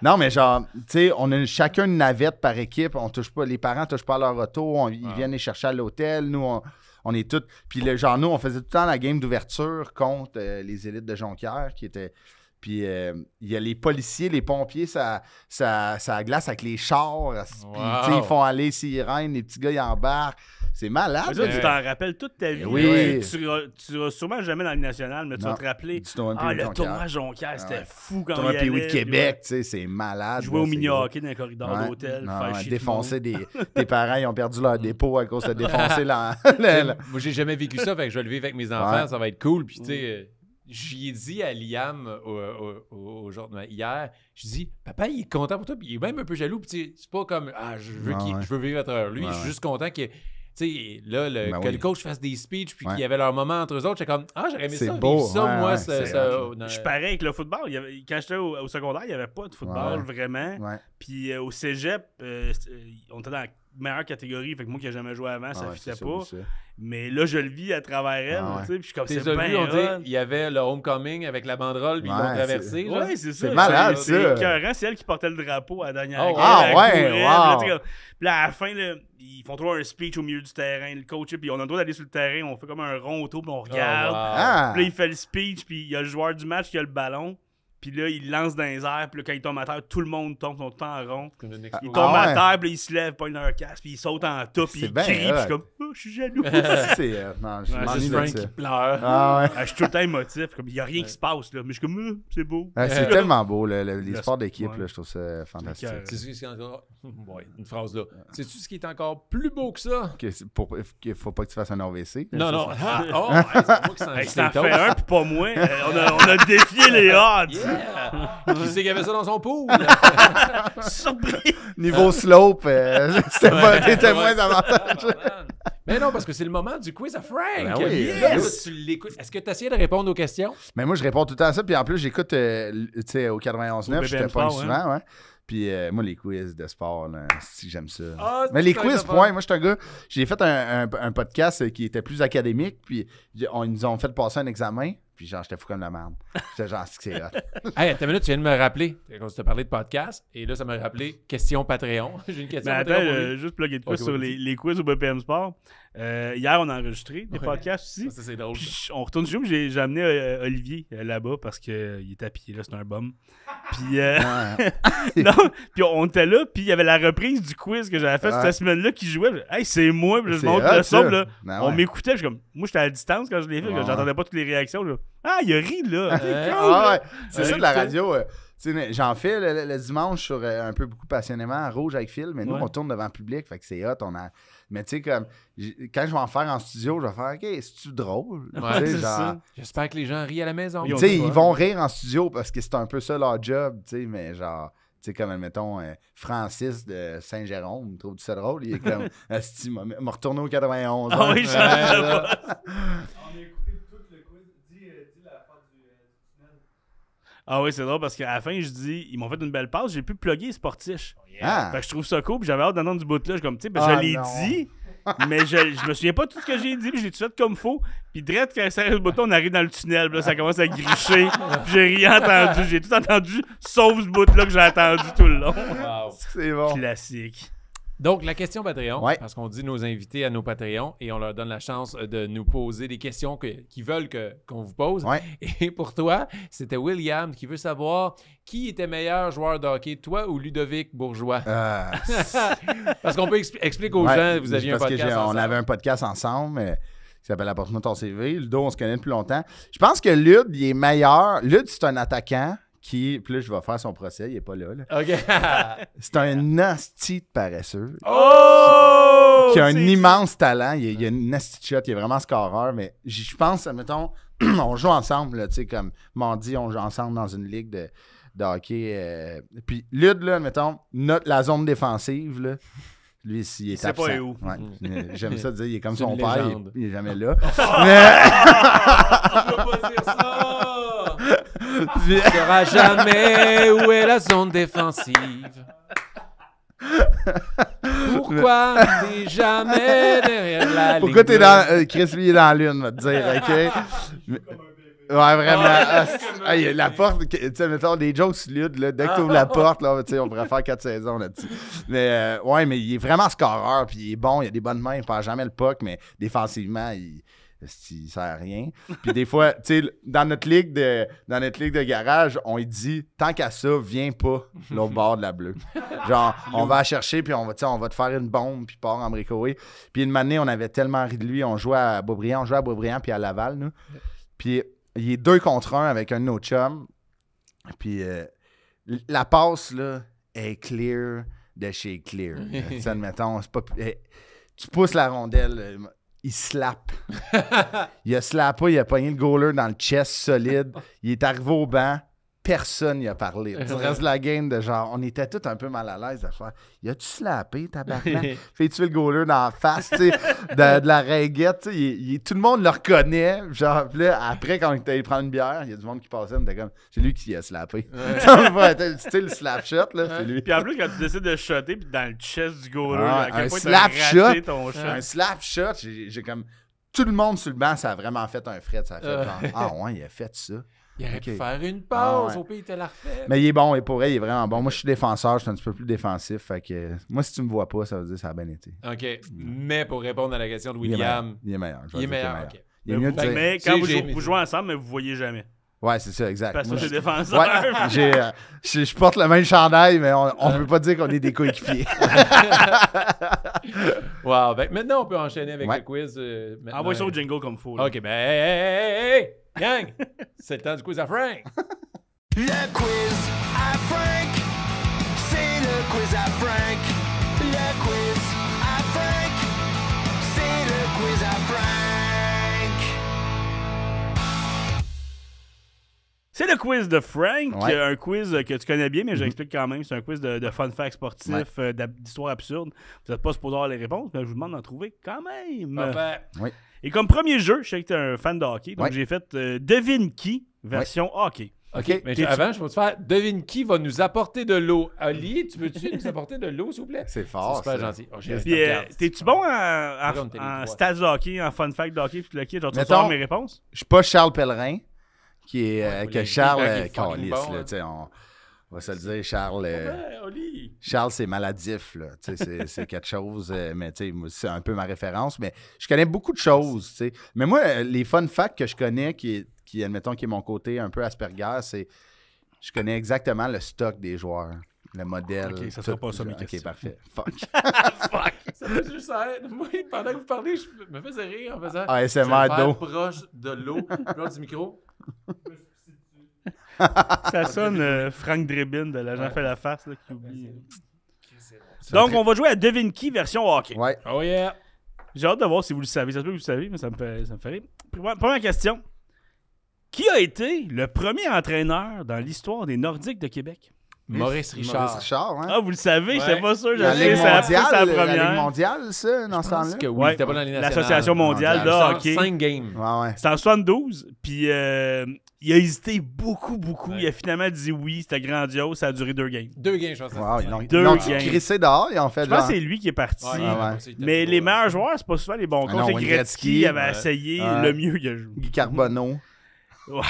Non, mais genre, tu sais, on a chacun une navette par équipe. On touche pas, les parents touchent pas à leur auto. Ils viennent les chercher à l'hôtel. Nous, on est tous... Puis, genre, nous, on faisait tout le temps la game d'ouverture contre les élites de Jonquière qui étaient... Puis il y a les policiers, les pompiers, ça glace avec les chars. Puis Wow. tu sais, ils font aller sirènes, les petits gars ils embarquent. C'est malade. Mais ça, là. tu t'en rappelles toute ta vie. Oui. Tu seras sûrement jamais dans le national, mais tu Non. vas te rappeler. Du tournoi Ah, Pee-Wee de le Jonquière. tournoi Jonquière, c'était Ouais. fou quand Tournoi on y Pee-Wee allait. de Québec, tu sais, c'est malade. Jouer au là, c'est mini-hockey dans les corridors Ouais. d'hôtel, Non, faire ouais, chier défoncer tes parents, ils ont perdu leur dépôt à cause de défoncer Moi, j'ai jamais vécu ça, fait que je vais le vivre avec mes enfants, Ouais. ça va être cool. Puis, tu sais, j'y ai dit à Liam hier, je dis, papa, il est content pour toi, puis il est même un peu jaloux. Puis, tu sais, c'est pas comme, je veux, Ouais, ouais. je veux vivre à travers lui. Ouais, Je suis ouais. juste content que. Tu sais, là, Ben que oui. le coach fasse des speeches puis Ouais. qu'il y avait leur moment entre eux autres, j'étais comme, j'aurais aimé C'est ça, beau, vivre ça, ouais, moi, ouais, ça, c'est ça- hot, Je suis pareil avec le football. Quand j'étais au secondaire, il n'y avait pas de football Ouais. vraiment. Ouais. Puis au cégep, on était dans la meilleure catégorie. Fait que moi qui n'ai jamais joué avant, ça Ah ouais, fitait c'est ça, pas. oublie ça. Mais là, je le vis à travers elle. Ah ouais. Tu sais, puis je suis comme, T'es c'est vu, bien on dit, hot. il y avait le homecoming avec la banderole, puis ils Ouais, l'ont traversé. genre. Ouais, c'est ça. C'est malade, C'est ça. écœurant, c'est elle qui portait le drapeau à la dernière Oh, guerre, ah, elle ouais, courait, wow. puis là, tu sais, comme- puis là, à la fin, là, ils font toujours un speech au milieu du terrain, le coach, puis on a le droit d'aller sur le terrain, on fait comme un rond autour, puis on regarde. Oh, wow. Ah! Puis là, il fait le speech, puis il y a le joueur du match qui a le ballon. Puis là, il lance dans les airs. Puis là, quand il tombe à terre, tout le monde tombe, ils sont tout en rond. Comme une Il explosion. tombe Ah à ouais. terre, puis là, il se lève, pogne leur casque, puis il saute en top, puis C'est il bien crie. Puis je hot. suis comme, oh, je suis jaloux. C'est... non, je Ouais, m'ennuie Juste de Frank ça. qui pleure. Ah ouais. Je suis tout le temps émotif. Comme, il n'y a rien qui se passe, là. Mais je suis comme, c'est beau. Ah, c'est tellement beau, les Le sports d'équipe, ouais. là, je trouve ça fantastique. Écœurant. C'est ce qui est encore. Ouais, une phrase là. Sais-tu ce qui est encore plus beau que ça? Qu'il faut pas que tu fasses un AVC. Non, non. Ça, C'est pas moi qui s'en Hey, dis si t'en des fais toasts. un, puis pas moi, on a défié les odds. Yeah! Qui c'est qui avait ça dans son pool? Surpris. Niveau slope, c'était Ouais, t'étais ouais. moins avantageux. Mais non, parce que c'est le moment du quiz à Frank. Ben oui, Là, tu l'écoutes. Est-ce que tu as essayé de répondre aux questions? Mais moi, je réponds tout le temps à ça. Puis en plus, j'écoute tu sais, au 91.9, je te BPM pogne Sport, souvent. Ouais. Puis moi, les quiz de sport, là, si j'aime ça. Ah, Mais les c'est quiz, un point. Moi, je suis un gars. J'ai fait un podcast qui était plus académique. Puis ils nous ont fait passer un examen. Puis genre, j'étais fou comme la merde. J'étais genre, c'est hot. Hey, attends une minute, tu viens de me rappeler. Quand tu t'as parlé de podcast, et là, ça m'a rappelé question Patreon. J'ai une question Mais Patreon. attends, pour lui. juste plugger de quoi Ok, sur vas-y. les quiz au BPM Sport. Hier, on a enregistré des podcasts aussi. Ça, c'est drôle. Puis ça. on retourne chez nous, j'ai amené Olivier là-bas parce qu'il était à pied, là, c'est un bum. Puis, non, puis on était là, puis il y avait la reprise du quiz que j'avais fait Ouais. cette semaine-là qui jouait. Hey, c'est moi, puis là, je C'est montre hot, le son, ça. là. Ben On ouais. m'écoutait, je suis comme, moi j'étais à distance quand je l'ai fait, Ouais. j'entendais pas toutes les réactions. Là. Ah, il a ri, là. Ok, Ouais. cool, Ah là. ouais, c'est ça de la écoutez. radio. Tu sais, j'en fais le dimanche sur un peu beaucoup passionnément à Rouge avec Phil, mais nous, Ouais. on tourne devant le public, fait que c'est hot. Mais tu sais, comme, quand je vais en faire en studio, je vais faire, OK, c'est-tu drôle? Ouais, Tu sais, c'est ça. J'espère que les gens rient à la maison. Ils ont Tu sais, du ils fun. vont rire en studio parce que c'est un peu ça leur job, tu sais, mais genre, tu sais, comme, admettons, Francis de Saint-Jérôme, il trouve ça drôle? Il est comme, Asti, m'a retourné au 91. Ah hein. oui, je Ouais, savais là. pas. On a écouté tout le quiz. Dis la fin du tunnel. Ah oui, c'est drôle parce qu'à la fin, je dis, ils m'ont fait une belle passe, j'ai pu plugger Sportiche. Ah. Fait que je trouve ça cool, puis j'avais hâte d'entendre du bout de là. Je comme, tu sais, ben, Ah, je l'ai non. dit, mais je me souviens pas de tout ce que j'ai dit, puis j'ai tout fait comme faux. Puis direct, quand ça arrive le bouton, on arrive dans le tunnel, puis là, ça commence à gricher. Puis j'ai rien entendu, j'ai tout entendu, sauf ce bout-là que j'ai entendu tout le long. Wow. C'est bon. Classique. Donc, la question Patreon, Ouais. parce qu'on dit nos invités à nos Patreons et on leur donne la chance de nous poser des questions qu'ils veulent qu'on vous pose. Ouais. Et pour toi, c'était William qui veut savoir qui était meilleur joueur de hockey, toi ou Ludovic Bourgeois? Parce qu'on peut expliquer aux Ouais, gens, vous aviez un parce que podcast on ensemble. avait un podcast ensemble qui s'appelle Apporte-moi ton CV. Ludo, on se connaît depuis longtemps. Je pense que Lud, il est meilleur. Lud, c'est un attaquant qui... Puis là, je vais faire son procès. Il est pas là. OK. C'est un asti de paresseux. Oh! Qui a un C'est- immense talent. Il a une asti de shot. Il est vraiment scoreur. Mais je pense, admettons, on joue ensemble. Là, tu sais, comme mardi, on joue ensemble dans une ligue de hockey. Puis Lud, là, admettons, la zone défensive, là, lui, il est sait pas absent. où. Ouais. J'aime ça dire, il est comme C'est son une père, légende. il est jamais là. On peut pas dire ça! Tu ne sauras jamais où est la zone défensive. Pourquoi t'es jamais derrière la Pourquoi ligne t'es bleue? dans... Chris, lui, il est dans la lune, va te dire, OK? Ouais, vraiment. La porte, tu sais, mettons, des jokes sur Lude, là, dès que tu ouvres la porte, là, tu sais, on pourrait faire 4 saisons là-dessus. Mais, ouais, mais il est vraiment scoreur, puis il est bon, il a des bonnes mains, il perd jamais le puck, mais défensivement, il sert à rien. Puis des fois, tu sais, dans notre ligue de garage, on lui dit, tant qu'à ça, viens pas l'autre bord de la bleue. Genre, on va la chercher, puis on va te faire une bombe, puis part en bricoler. Puis une année, on avait tellement ri de lui, on jouait à Beaubriand, puis à Laval, nous. Puis il est 2 contre 1 avec un de nos chums. Puis la passe, là, est clear de chez clear. Tu sais, admettons, c'est pas... tu pousses la rondelle, il slappe. Il a slappé, il a pogné le goaler dans le chest solide. Il est arrivé au banc. Personne n'y a parlé. Le reste de la game, de genre, on était tous un peu mal à l'aise à faire. Y a-tu slappé, tabarnak? Fais-tu le goaler dans la face, tu sais, de la ringuette, tu sais. Tout le monde le reconnaît. Genre, puis là, après, quand il était allé prendre une bière, il y a du monde qui passait, on était comme, c'est lui qui a slappé. Tu sais, le slap shot, là, c'est lui. Puis en plus, quand tu décides de shotter, puis dans le chest du goaler, Ah, à quel un point slap t'as raté shot. ton shot. Un slap shot, j'ai comme. Tout le monde sur le banc, ça a vraiment fait un fret. Ça a fait genre, ah ouais, il a fait ça. Il aurait pu Ok. faire une pause, Ah ouais. au pire, il te l'a refait. Mais il est bon, et pour vrai, il est vraiment bon. Moi, je suis défenseur, je suis un petit peu plus défensif. Fait que moi, si tu me vois pas, ça veut dire que ça a bien été. OK. Mais pour répondre à la question de William, Il est meilleur. Je vais il est dire qu'il meilleur. OK. Il est mieux de dire. Mais Si, quand j'ai- vous jouez ensemble, mais vous voyez jamais. Ouais, c'est ça, exact. Parce que Moi, t'es je- défenseur. Ouais, je porte le même chandail, mais on peut pas dire qu'on est des coéquipiers. Wow. Ben, maintenant, on peut enchaîner avec Ouais. le quiz. Maintenant. Envoie ça au jingle comme faut. là. OK, ben, hey, gang! C'est le temps du quiz à Frank. Le quiz à Frank, c'est le quiz à Frank. Le quiz à Frank, c'est le quiz à Frank. C'est le quiz de Frank, Ouais. un quiz que tu connais bien, mais j'explique quand même. C'est un quiz de fun facts sportifs, d'histoires absurdes. Vous n'êtes pas supposé avoir les réponses, mais je vous demande d'en trouver quand même. Parfait. Et comme premier jeu, je sais que tu es un fan de hockey, donc Ouais. j'ai fait Devine qui, version hockey. OK. Mais avant, je peux te faire devine qui va nous apporter de l'eau. Ali, tu peux-tu nous apporter de l'eau, s'il vous plaît? C'est fort, super ça. gentil. Oh, j'ai Puis, t'es-tu bon Comme t'es les en trois. stats de hockey, en fun fact de hockey, puis le kit, genre tu vas Mettons- savoir mes réponses? Je suis pas Charles Pellerin, qui est, faut que les Charles, dire quand il est fucking calisse, bon, là, hein. tu sais, on va se le dire, Charles, Ouais, Oli. Charles, c'est maladif, là, tu sais, c'est quelque chose, mais tu sais, moi, c'est un peu ma référence, mais je connais beaucoup de choses, tu sais. Mais moi, les fun facts que je connais, qui, admettons, qui est mon côté un peu Asperger, c'est, je connais exactement le stock des joueurs, le modèle. Ok, ça sera tout. pas ça, mes Ok, questions. parfait. Fuck. Ça fait juste ça. Moi, pendant que vous parlez, je me faisais rire en faisant. ASMR je vais me faire d'eau. proche de l'eau, loin du micro. Ça sonne Frank Drebin de l'agent Ouais. fait la farce là, qui oublie. C'est Donc, très- on va jouer à Devine qui, version hockey. Ouais. Oh yeah. J'ai hâte de voir si vous le savez. Ça se peut que vous le savez, mais ça me fait rire. Première question. Qui a été le premier entraîneur dans l'histoire des Nordiques de Québec? Maurice Richard. Maurice Richard, hein? Ah, vous le savez, je Ouais. sais pas sûr. Je La sais, Ligue ça a poussé à la mondiale, la Ligue première. mondiale, ça, dans ce Je pense temps-là? que oui, Ouais. t'étais pas dans les nationales. L'Association mondiale de Mondiale. hockey. 5 games. Ouais, ouais. C'est en 72, puis il a hésité beaucoup. Ouais. Il a finalement dit oui, c'était grandiose, ça a duré 2 games. 2 games, je pense. Wow, ils l'ont Deux games. crissé dehors, ils ont fait Je pense genre... que c'est lui qui est parti. Ouais, ouais. Mais les meilleurs joueurs, c'est pas souvent les bons Ah coachs. non, Et Wayne Gretzky Gretzky, avait ouais. essayé Ouais. le mieux qu'il a joué. Guy Carbonneau. Ouais.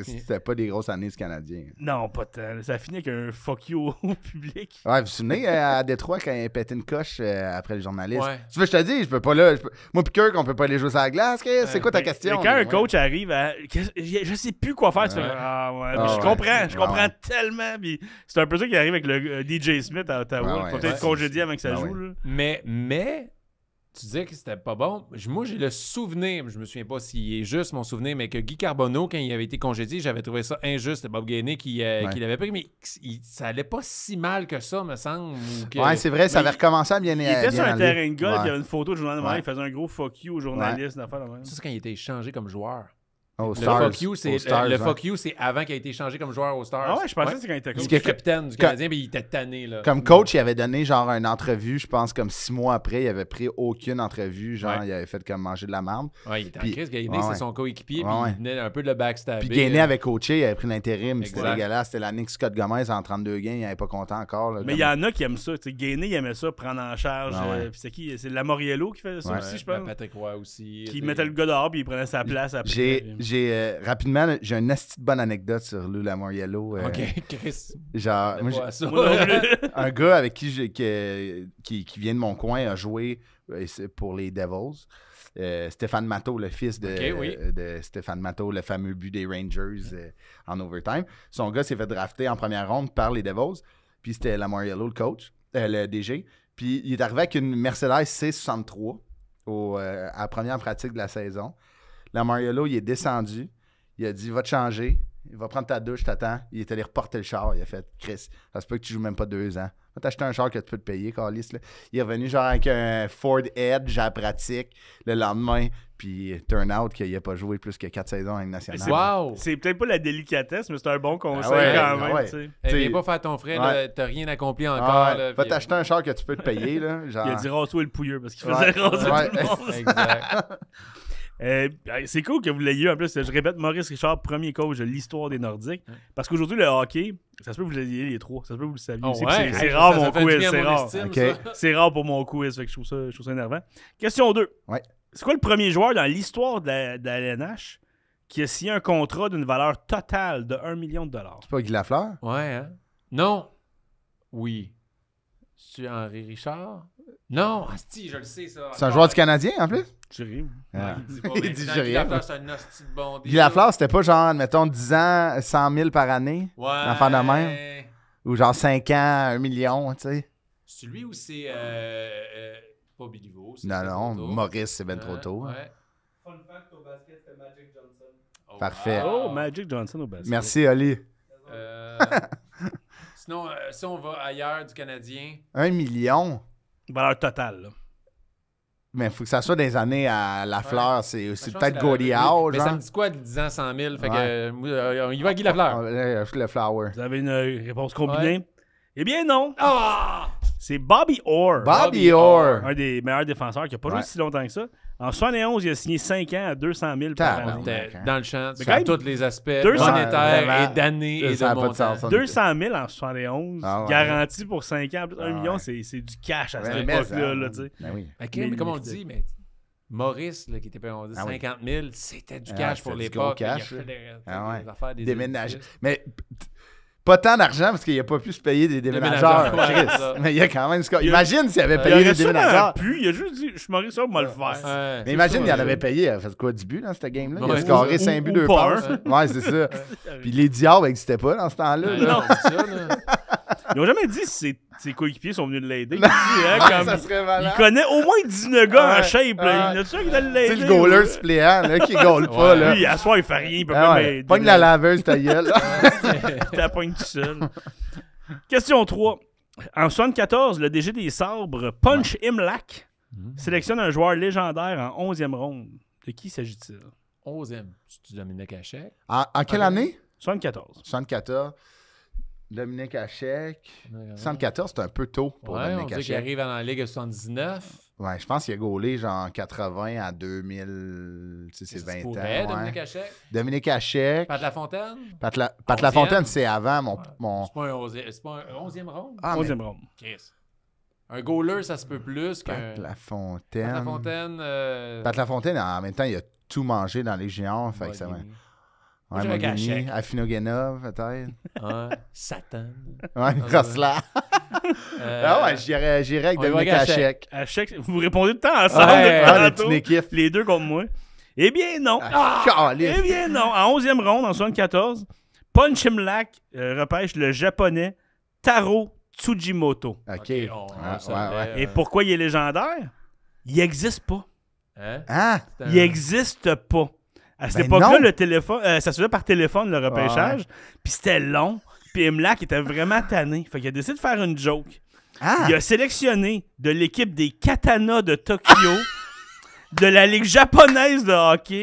C'était pas des grosses années du Canadien. Non, pas tant. Ça a fini avec un fuck you au public. Ouais, vous vous souvenez à Détroit quand il a pété une coche après le journaliste? Ouais. Tu veux, je te dis, je peux pas là. Moi pis Kirk, on peut pas aller jouer sur la glace. C'est quoi ta question? Mais quand un Ouais. coach arrive à. Je sais plus quoi faire, tu fais. Ouais. Ah ouais, Ah je ouais. comprends, je Ouais, comprends ouais. tellement. Puis c'est un peu ça qui arrive avec le DJ Smith à Ottawa. Ouais, ouais, Faut peut-être ouais. congédier avant que ça Ah joue. ouais. Là. Mais, tu disais que c'était pas bon. Moi, j'ai le souvenir, je me souviens pas s'il est juste mon souvenir, mais que Guy Carbonneau, quand il avait été congédié, j'avais trouvé ça injuste. C'était Bob Gainey qui l'avait pris, mais ça allait pas si mal que ça, me semble. ou que- Ouais, c'est vrai, ça Mais avait recommencé à bien Il était sur un aller. terrain de golf, Ouais. il y avait une photo de journal de Montréal, Ouais. il faisait un gros fuck you au journaliste, une affaire de même. Ça, c'est quand il était échangé comme joueur. Au Le Stars. fuck you, c'est Aux Stars, le ouais. fuck you, c'est avant qu'il ait été échangé comme joueur aux Stars. Ah ouais, je pensais que c'est quand il était Il coach. était capitaine du Canadien, mais il était tanné. Là. Comme coach, il avait donné genre une entrevue, je pense comme 6 mois après, il avait pris aucune entrevue, genre Ouais. il avait fait comme manger de la merde. Ouais, il était Puis- en crise. Gainey, ouais, c'est ouais. son coéquipier, Ouais, puis ouais. il venait un peu de le backstabber. Puis Gainey avait coaché, il avait pris l'intérim, c'était Exact. dégueulasse. C'était l'année que Scott Gomez en 32 games, il n'avait pas content encore. Là, Mais il y en a qui aiment ça. Tu sais, Gainey, il aimait ça, prendre en charge. Ah ouais. Puis c'est qui? C'est Lamoriello qui faisait ça Ouais. aussi, je Ouais, pense. Patrick Roy aussi. Qui mettait le gars dehors, puis il prenait sa place après. Rapidement, j'ai une petite bonne anecdote sur Lou Lamoriello. OK, Chris. Genre, moi, Pas à ça. Moi non plus. un gars avec qui vient de mon coin a joué c'est pour les Devils. Stéphane Matteau, le fils de, Ok, oui. de Stéphane Matteau, le fameux but des Rangers en overtime. Son gars s'est fait drafter en première ronde par les Devils. Puis c'était Lamoriello, le coach, le DG. Puis il est arrivé avec une Mercedes C63 à la première pratique de la saison. Lamoriello, il est descendu. Il a dit, va te changer. Il va prendre ta douche, t'attends. Il est allé reporter le char. Il a fait, Chris, ça se peut que tu joues même pas 2 ans. Va t'acheter un char que tu peux te payer, Carlis. Là. Il est revenu genre avec un Ford Edge à la pratique le lendemain. Puis turn out qu'il n'a pas joué plus que 4 saisons en Ligue nationale. Wow! C'est peut-être pas la délicatesse, mais c'est un bon conseil ouais, quand ah même. ouais. Tu sais. Viens pas faire ton frère, Ouais. là, t'as rien accompli encore. Ah, là, va puis- t'acheter un char que tu peux te payer. Là, genre... Il a dit rase-toi le pouilleux parce qu'il Ouais. faisait raser Ouais. tout le monde. Exact. C'est cool que vous l'ayez eu. En plus, je répète, Maurice Richard, premier coach de l'histoire des Nordiques. Parce qu'aujourd'hui, le hockey, ça se peut que vous l'ayez les trois. Ça se peut que vous le saviez Oh, aussi. ouais. C'est Hey, rare ça mon fait du quiz. bien à C'est mon rare. estime, Ok. ça. C'est rare pour mon quiz. Fait que je trouve ça énervant. Question 2. Ouais. C'est quoi le premier joueur dans l'histoire de la LNH qui a signé un contrat d'une valeur totale de 1 million de dollars? C'est pas Guy Lafleur? Ouais, hein? Non. Oui. C'est Henri Richard? Non. Asti, je le sais, ça. C'est un joueur du Canadien, en plus? Je ris. Ah. Il dit j'ai rien. C'est un hostie de bon Guy Lafleur, c'était pas genre, mettons, 10 ans, 100 000 par année? Ouais. L'enfant de même. Ou genre 5 ans, 1 million, tu sais? C'est lui ou c'est pas Biliveau? Non, Maurice, c'est ben trop tôt. Ouais. Fun fact au basket, c'était Magic Johnson. Oh, Parfait. wow. Oh, Magic Johnson au basket. Merci, Oli. Sinon, si on va ailleurs du Canadien, 1 million? Valeur totale. Là. Mais il faut que ça soit des années à la fleur. C'est Je pense peut-être que Gordie la- Howe, Mais ça genre. me dit quoi, 10 ans, 100 000? Fait Ouais. que, on y va à Guy Lafleur. Le flower. Vous avez une réponse combinée? Eh bien, non. Ah! C'est Bobby Orr. Bobby Orr. Un des meilleurs défenseurs qui n'a pas joué Ouais. si longtemps que ça. En 71, il a signé 5 ans à 200 000 par Tabarnak. année. T'es dans le champ, Mais sur quand même, tous les aspects 200 monétaires vraiment, et d'années et ça de a pas de sens, montants. ça. 200 000 en 71, Ah ouais. garanti pour 5 ans. Plus 1 Ah million, ouais. c'est du cash à cette Ouais, mais époque-là. ça, Là, tu sais. ben oui. OK, mais comme on Mille- dit, mais Maurice, là, qui était payé on dit Ah oui. 50 000, c'était du Ah, cash c'était pour du l'époque. gros cash, Il a fait des, Ah ouais. des affaires, des Déménager. édifices. Mais pas tant d'argent parce qu'il a pas pu se payer des déménageurs. Déménageurs, ouais, Chris. c'est ça. Mais il y a quand même... Il a- Imagine s'il avait Il payé aurait des sûrement déménageurs. pu, il a juste dit, je suis Maurice, on va le faire. Ouais. Mais imagine, C'est il en ça, avait payé. Il a fait quoi, 10 buts dans cette game-là? Il a Ouais, scoré ou- 5 buts, ou 2 pas passes. Ouais, c'est ça. Puis les diables n'existaient pas dans ce temps-là. là. Non, c'est ça, là. Ils n'ont jamais dit si ses coéquipiers sont venus l'aider. Il dit, hein, comme- Ça serait il malade. connaît au moins 19 gars en Ouais, shape. Là. ouais. Il y en a sûr qui doit Tu l'aider. sais, le goaler suppléant, là, qui goal pas, Ouais. là. Lui, à soir, il fait rien. Il peut Ah pas ouais. m'aider. Pogne la laveuse, ta gueule. T'as pogne tout seul. Question 3. En 74, le DG des Sabres, Punch Imlach, sélectionne un joueur légendaire en 11e ronde. De qui s'agit-il? 11e. Tu Dominique Hachek. En quelle année? 74. 74. Dominique Hachek. 74, c'est un peu tôt pour Ouais, on Dominique dit qu'il Hachek. arrive dans la Ligue à 79. Ouais, je pense qu'il a gaulé genre 80 à 2000. Tu sais, c'est Ça se 20 pourrait, ans. Dominique Ouais. Hachek. Dominique Hachek. Pat Lafontaine. Pat Lafontaine, c'est avant mon... C'est pas un 11e ronde. Ah, mais 11e ronde. Chris. Un goaler, ça se peut plus qu'un... Pat Pat Lafontaine. Lafontaine... Pat Lafontaine, en même temps, il a tout mangé dans les juniors. Fait que ça va. Mogini. Ouais, Moi, j'irais Mogini, Hachek. Afinogenov, peut-être. Ouais. Satan. Ouais, Roslar. Ah ouais, j'irais avec on y va Dominique avec Hachek. À chaque... Vous répondez tout le temps ensemble. Ouais, depuis Ah, le tantôt. petit équipe. Les deux contre moi. Eh bien, non. Caliste. Eh bien, non. En 11e ronde, en 74, Punch Imlach repêche le japonais Taro Tsujimoto. OK. on Ouais, savait, ouais. Et pourquoi il est légendaire? Il n'existe pas. Hein? Ah! C'est Il n'existe pas. À cette Ben époque-là, non. le téléphone, ça se faisait par téléphone, le repêchage. Puis c'était long. Puis Imlach était vraiment tanné. Fait qu'il a décidé de faire une joke. Ah! Il a sélectionné de l'équipe des Katana de Tokyo, de la Ligue japonaise de hockey,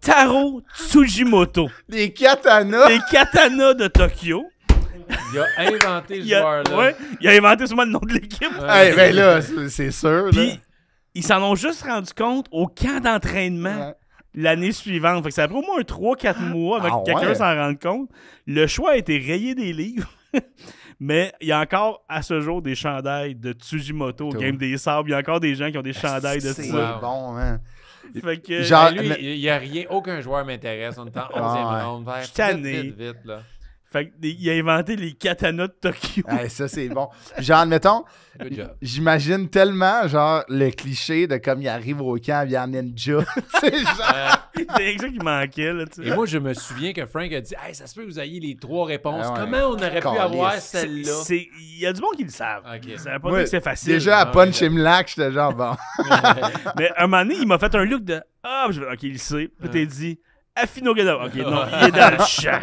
Taro Tsujimoto. Les katanas! Les Katana de Tokyo. Il a inventé ce Il a, joueur-là. ouais, il a inventé sûrement le nom de l'équipe. Ouais. Eh ben là, c'est sûr. Puis Là. ils s'en ont juste rendu compte au camp d'entraînement. Ouais. L'année suivante. Fait que ça a pris au moins 3-4 mois avant Ah que quelqu'un ouais? s'en rende compte. Le choix a été rayé des livres. Mais il y a encore, à ce jour, des chandails de Tsujimoto au Tout. Game des Sables. Il y a encore des gens qui ont des chandails de C'est ça. Wow. bon, man. Fait que, Genre- Ben, lui, mais- il n'y a rien, aucun joueur m'intéresse. On est en 11e Ah ouais. ronde. Je suis tanné. Vite, là. fait que il a inventé les katanas de Tokyo. Eh, ça, c'est bon. Genre, admettons, Good job. j'imagine tellement, genre, le cliché de comme il arrive au camp, il y a ninja. C'est genre... C'est ça qui manquait, là, tu sais. Et moi, je me souviens que Frank a dit « Hey, ça se peut que vous ayez les 3 réponses. Ah ouais. Comment on aurait pu Caliste. avoir C'est- celle-là? Il y a du monde qui le savent. Ok. Ça veut pas Moi, dire que c'est facile. Déjà, à Ah, Punch ouais. Imlach, j'étais genre, bon. Mais un moment donné, il m'a fait un look de Ah, je vais- ok, il le sait. Puis t'es dit Afinogenov. Ok, non, il est dans le champ.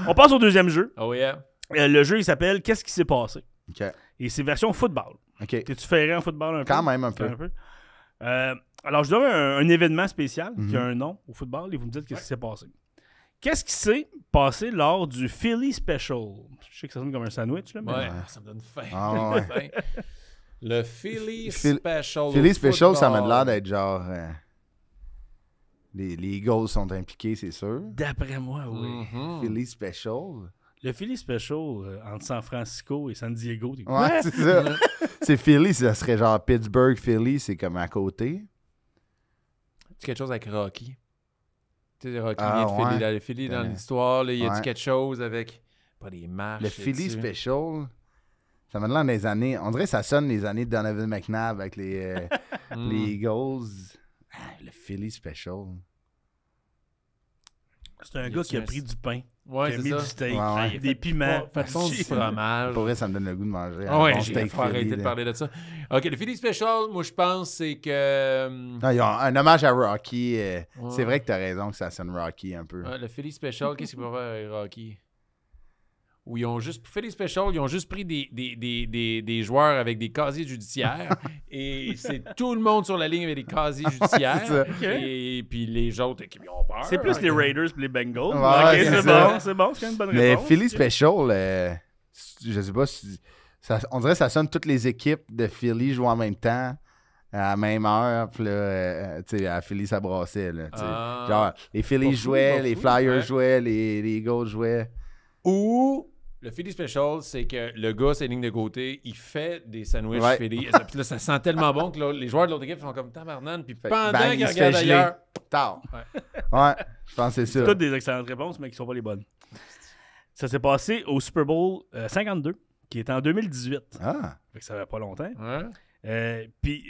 On passe au deuxième jeu. Oh yeah. Le jeu, il s'appelle Qu'est-ce qui s'est passé? OK. Et c'est version football. OK. T'es-tu ferré en football un peu? Quand même un peu. Alors, je donne un événement spécial Mhm. qui a un nom au football et vous me dites qu'est-ce qui s'est passé. Qu'est-ce qui s'est passé lors du Philly Special? Je sais que ça sonne comme un sandwich, là, mais... Ouais, ça me donne faim. Ah, ouais. Faim. Le Philly Phil- Special. Philly Special, ça m'a football. l'air d'être genre... les Eagles sont impliqués, c'est sûr. D'après moi, oui. Mhm. Philly Special. Le Philly Special entre San Francisco et San Diego. t'es- Ouais, c'est ça. C'est Philly, ça serait genre Pittsburgh, Philly, c'est comme à côté. C'est quelque chose avec Rocky. Tu sais, Rocky Ah, vient de Philly. ouais. Là, le Philly dans Ouais. l'histoire, là, il y a Ouais. dit quelque chose avec... Pas des marches. Le Philly dessus. Special, ça m'a l'air des années... On dirait que ça sonne les années de Donovan McNabb avec les Mm. les Eagles. Ah, le Philly Special. C'est un Y gars a-tu qui a un- pris du pain, Ouais, qui a c'est mis ça. du steak, Ouais, ouais. des piments. Façon du fromage. Pour vrai, ça me donne le goût de manger. Ah un ouais, bon j'ai steak faut arrêter Philly, de là. parler de ça. OK, le Philly Special, moi, je pense, c'est que... Non, il y a un hommage à Rocky. Ouais. C'est vrai que t'as raison que ça sonne Rocky un peu. Le Philly Special, qu'est-ce qu'il peut faire avec Rocky? où ils ont juste pour Philly Special, ils ont juste pris des joueurs avec des casiers judiciaires et c'est tout le monde sur la ligne avec des casiers judiciaires. c'est ça. Et puis les autres équipes ils ont peur. C'est plus les Raiders et les Bengals. Ouais, Ok, c'est c'est ça. bon, c'est bon, c'est quand même une bonne Mais réponse. Philly Ok. Special, je sais pas si. On dirait que ça sonne toutes les équipes de Philly jouent en même temps, à la même heure. Puis là, tu sais, à Philly, ça brassait. Là, tu sais. Ah. Genre, les Phillies Pas fou, jouaient, pas les fou, Flyers ouais. jouaient, les Eagles jouaient. Ou le Philly Special, c'est que le gars, c'est ligne de côté, il fait des sandwichs Ouais. Philly. Puis là, ça sent tellement bon que là, les joueurs de l'autre équipe font comme tabarnane. Puis Fait que pendant bang, qu'ils il se regardent fait geler. ailleurs, Tard. Ouais. Ouais, je pense que c'est C'est ça. toutes des excellentes réponses, mais qui sont pas les bonnes. Ça s'est passé au Super Bowl 52, qui est en 2018. Ah, Fait que ça fait pas longtemps. ouais. Puis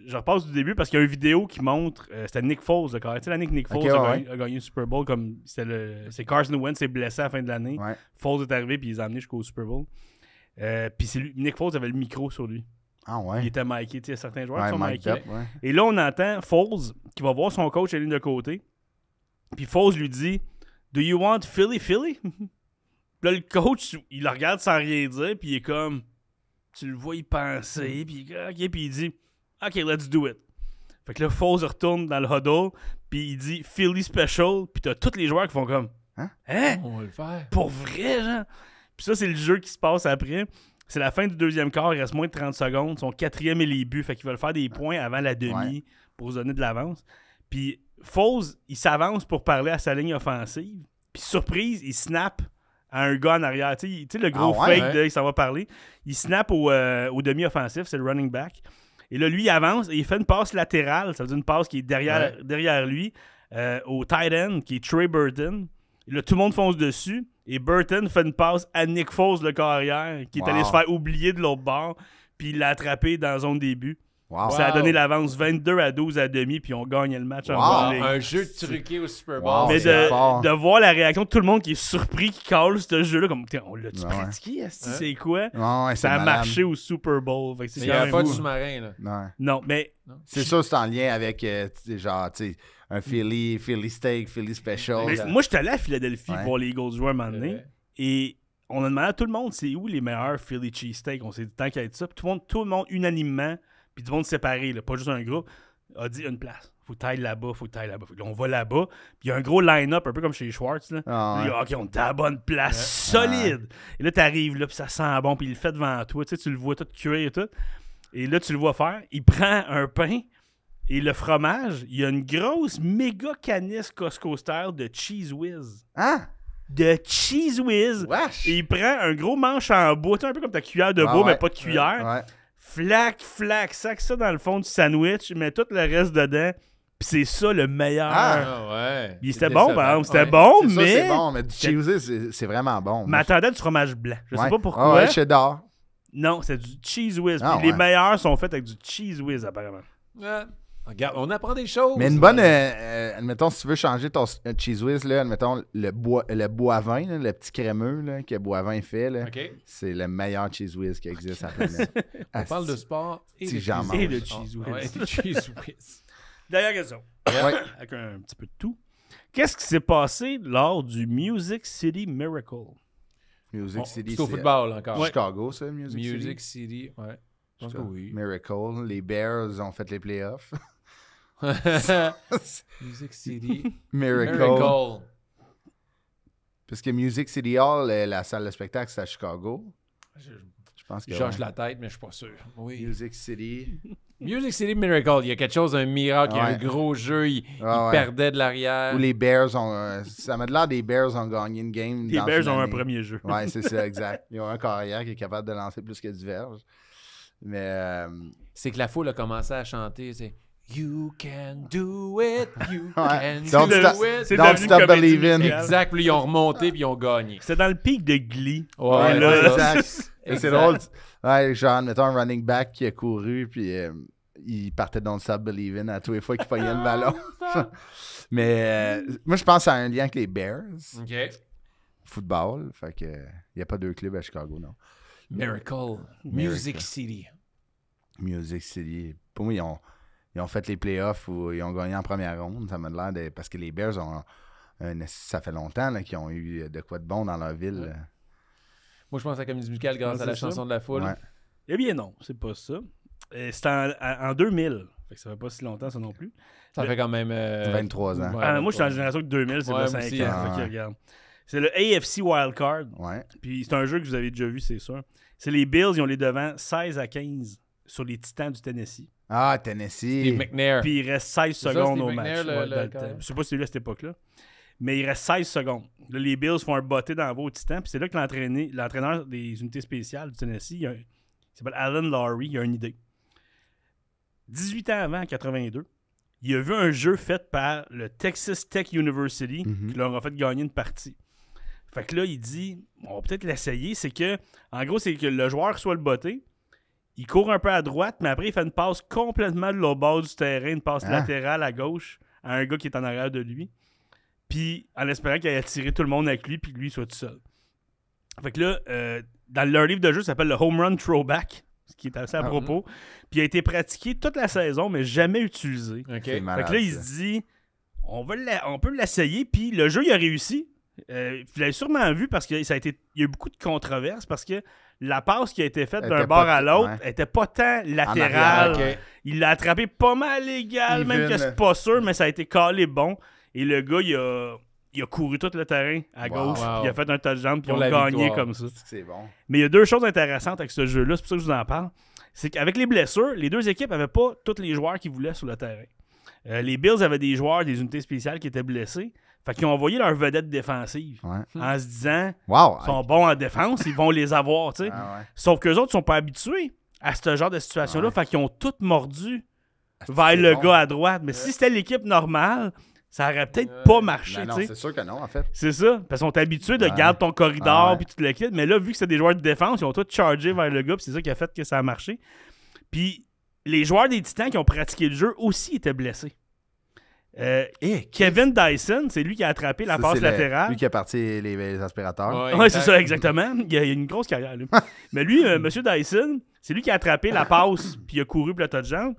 je repasse du début parce qu'il y a une vidéo qui montre c'était Nick Foles, le carré. Tu sais, l'année que Nick Foles Ok, a gagné le Super Bowl, comme c'est Carson Wentz s'est blessé à la fin de l'année. ouais. Foles est arrivé puis il les a amenés jusqu'au Super Bowl. Puis Nick Foles avait le micro sur lui. Ah, Il ouais. était miké, tu sais, certains joueurs qui Ouais, sont Mike mikés. Up, ouais. Et là, on entend Foles qui va voir son coach à ligne de côté. Puis Foles lui dit Do you want Philly? Puis là, le coach, il le regarde sans rien dire, puis il est comme tu le vois y penser, puis il dit OK, let's do it. Fait que là, Foles retourne dans le huddle, puis il dit Philly Special, puis t'as tous les joueurs qui font comme Hein? On va le faire. Pour vrai, genre? Puis ça, c'est le jeu qui se passe après. C'est la fin du deuxième quart, il reste moins de 30 secondes. Son quatrième et les buts. Fait qu'ils veulent faire des points avant la demi Ouais. pour se donner de l'avance. Puis Foles, il s'avance pour parler à sa ligne offensive. Puis surprise, il snap à un gars en arrière. Tu sais, le gros Ah ouais, fake de il s'en va parler. Il snap au demi-offensif, c'est le running back. Et là, lui, il avance et il fait une passe latérale. Ça veut dire une passe qui est derrière lui au tight end, qui est Trey Burton. Et là, tout le monde fonce dessus. Et Burton fait une passe à Nick Foles, le carrière, qui est allé Wow. se faire oublier de l'autre bord. Puis il l'a attrapé dans la zone début. Wow. Ça a donné l'avance 22-12 à demi, puis on gagne le match en Wow. bout de ligne. Un jeu truqué au Super Bowl. Wow, Mais c'est fort. de voir la réaction de tout le monde qui est surpris, qui cale ce jeu-là, comme tiens, on l'a-tu Ouais. pratiqué? Esti, Hein? c'est quoi? Ouais, c'est Ça a malade. marché au Super Bowl. Fait que c'est Mais il n'y quand avait même pas de fou. sous-marin, là. Ouais. Non, mais C'est sûr, c'est en lien avec, tu sais, genre, tu sais, un Philly steak, Philly special. mais moi, j'étais allé à Philadelphie Ouais. voir les Eagles jouer un moment donné. vrai. Et on a demandé à tout le monde c'est où les meilleurs Philly cheesesteak. On s'est dit tant qu'à être ça. Puis tout le monde unanimement, puis du monde séparé, là, pas juste un groupe, a dit une place. Faut tailler là-bas, faut tailler là-bas. Fait que là, on va là-bas. Puis il y a un gros line-up, un peu comme chez Schwartz. Là. Ah, Là, OK, on est à la bonne place, solide. Et là, t'arrives là, puis ça sent bon, puis il le fait devant toi. Tu sais, tu le vois tout cuire et tout. Et là, tu le vois faire. Il prend un pain et le fromage. Il y a une grosse méga canisse Costco style de Cheese Whiz. Hein? De Cheese Whiz. Wesh! Et il prend un gros manche en bois, tu sais, un peu comme ta cuillère de Ah bois, ouais. mais pas de cuillère. Ouais. Flac, sac ça dans le fond du sandwich, met tout le reste dedans, puis c'est ça le meilleur. Ah ouais. Puis C'est c'était bon, décevant. par exemple, c'était Ouais. bon, C'est ça, mais c'est bon, mais du cheese, c'est vraiment bon. mais attendais du fromage blanc. Je sais Ouais. pas pourquoi. Ah ouais, cheddar. Non, c'est du cheese whiz. Ah Puis les ouais. meilleurs sont faits avec du cheese whiz, apparemment. Ouais. Regarde, on apprend des choses. Mais une bonne, admettons, si tu veux changer ton cheese whiz, là, admettons, le boivin, là, le petit crémeux là, que boivin fait, là, OK. c'est le meilleur cheese whiz qui existe à la planète. On parle de sport et Si de j'en cheese mange. Et de whiz. cheese Ah, whiz. ouais, de cheese whiz. Dernière question. Ouais. Avec un petit peu de tout. Qu'est-ce qui s'est passé lors du Music City Miracle? Music City, C'est au football encore. Chicago, ça, Music City. Music City, ouais. Je pense que oui. Miracle. Les Bears ont fait les playoffs. Music City. Miracle. Miracle. Parce que Music City Hall, la salle de spectacle, c'est à Chicago. Je pense que Je change ouais. la tête, mais je suis pas sûr. Oui. Music City. Music City Miracle, il y a quelque chose, un miracle, il y a un Ouais. gros jeu, il Ah ouais. perdait de l'arrière. Où les Bears ont... ça m'a l'air des Bears ont gagné une game. Les dans Bears une ont un année. premier jeu. Ouais, c'est ça, exact. Ils ont un carrière qui est capable de lancer plus que du verge. Mais... C'est que la foule a commencé à chanter, c'est You can do it, you Ouais. can Don't do stop- it. C'est Don't devenu une stop comédie believing. musicale. Exact, puis ils ont remonté puis ils ont gagné. C'était dans le pic de Glee. Ouais, Et là, exact. Et c'est Exact. drôle. Ouais, genre, mettons un running back qui a couru, puis il partait dans le Stop Believing à tous les fois qu'il pognait le ballon. Mais moi, je pense que ça a un lien avec les Bears. OK. Football. Fait que il n'y a pas deux clubs à Chicago, non. Miracle. Music City. Music City. Pour moi, ils ont fait les playoffs où ils ont gagné en première ronde. Ça m'a l'air de... Parce que les Bears ont... ça fait longtemps là, qu'ils ont eu de quoi de bon dans leur ville. là. Moi, je pense à la comédie musicale grâce Ouais, à la c'est ça. chanson de la foule. Ouais. Eh bien non, c'est pas ça. C'est en 2000. Fait que ça fait pas si longtemps ça non plus. Ça fait quand même... 23 ans. ouais, Moi, je suis dans la génération de 2000, c'est Ouais, pas moi 5 aussi, ans. hein. Fait que Ouais. regarde. C'est le AFC Wildcard. Ouais. Puis c'est un jeu que vous avez déjà vu, c'est sûr. C'est les Bills, ils ont les devants 16-15 sur les Titans du Tennessee. Ah, Tennessee. Steve McNair. Puis il reste 16 C'est ça, secondes Steve au match. McNair, Ouais, le dans le carré? temps. Je sais pas si c'est lui à cette époque-là. Mais il reste 16 secondes. Là, les Bills font un botté dans vos Titans. Puis c'est là que l'entraîneur des unités spéciales du Tennessee, il s'appelle Alan Lowry, il a une idée. 18 ans avant, en 82, il a vu un jeu fait par le Texas Tech University qui leur a fait gagner une partie. Fait que là, il dit, on va peut-être l'essayer. C'est que, en gros, c'est que le joueur reçoit le botté, il court un peu à droite, mais après, il fait une passe complètement de l'autre bord du terrain, une passe latérale à gauche à un gars qui est en arrière de lui. Puis, en espérant qu'il ait attiré tout le monde avec lui, puis que lui soit tout seul. Fait que là, dans leur livre de jeu, ça s'appelle le Home Run Throwback, ce qui est assez à propos. Puis, il a été pratiqué toute la saison, mais jamais utilisé. OK. C'est malade, Fait que là, il ça. se dit, on peut l'essayer, puis le jeu, il a réussi. Vous l'avez sûrement vu parce qu'il y a eu beaucoup de controverses parce que la passe qui a été faite Elle d'un était bord pas- à l'autre ouais. était pas tant latérale. arrière, OK. Il l'a attrapé pas mal légal, même Even. que c'est pas sûr, mais ça a été calé bon. Et le gars, il a couru tout le terrain à Wow. gauche, Wow. puis il a fait un touchdown, puis ils Pour ont la gagné victoire. comme ça. C'est bon. Mais il y a deux choses intéressantes avec ce jeu-là, c'est pour ça que je vous en parle. C'est qu'avec les blessures, les deux équipes n'avaient pas tous les joueurs qu'ils voulaient sur le terrain. Les Bills avaient des joueurs, des unités spéciales qui étaient blessés. Fait qu'ils ont envoyé leur vedette défensive Ouais. en se disant, Wow. ils sont bons en défense, ils vont les avoir, tu sais. Ah ouais. Sauf qu'eux autres sont pas habitués à ce genre de situation-là, Ouais. fait qu'ils ont tous mordu c'est vers le bon. gars à droite. Mais si c'était l'équipe normale, ça aurait peut-être pas marché, Ben non, tu sais. c'est sûr que non, en fait. C'est ça, parce qu'ils sont habitués de Ouais. garder ton corridor Ah ouais. puis tout le kit. Mais là, vu que c'est des joueurs de défense, ils ont tous chargé vers le gars, puis c'est ça qui a fait que ça a marché. Puis les joueurs des Titans qui ont pratiqué le jeu aussi étaient blessés. Kevin Dyson, c'est lui qui a attrapé la Ça, passe c'est latérale. Lui qui a parti les aspirateurs. Ouais, c'est ça, exactement. Il a une grosse carrière, lui. Mais lui, M. Dyson, c'est lui qui a attrapé la passe puis il a couru pour le touchdown.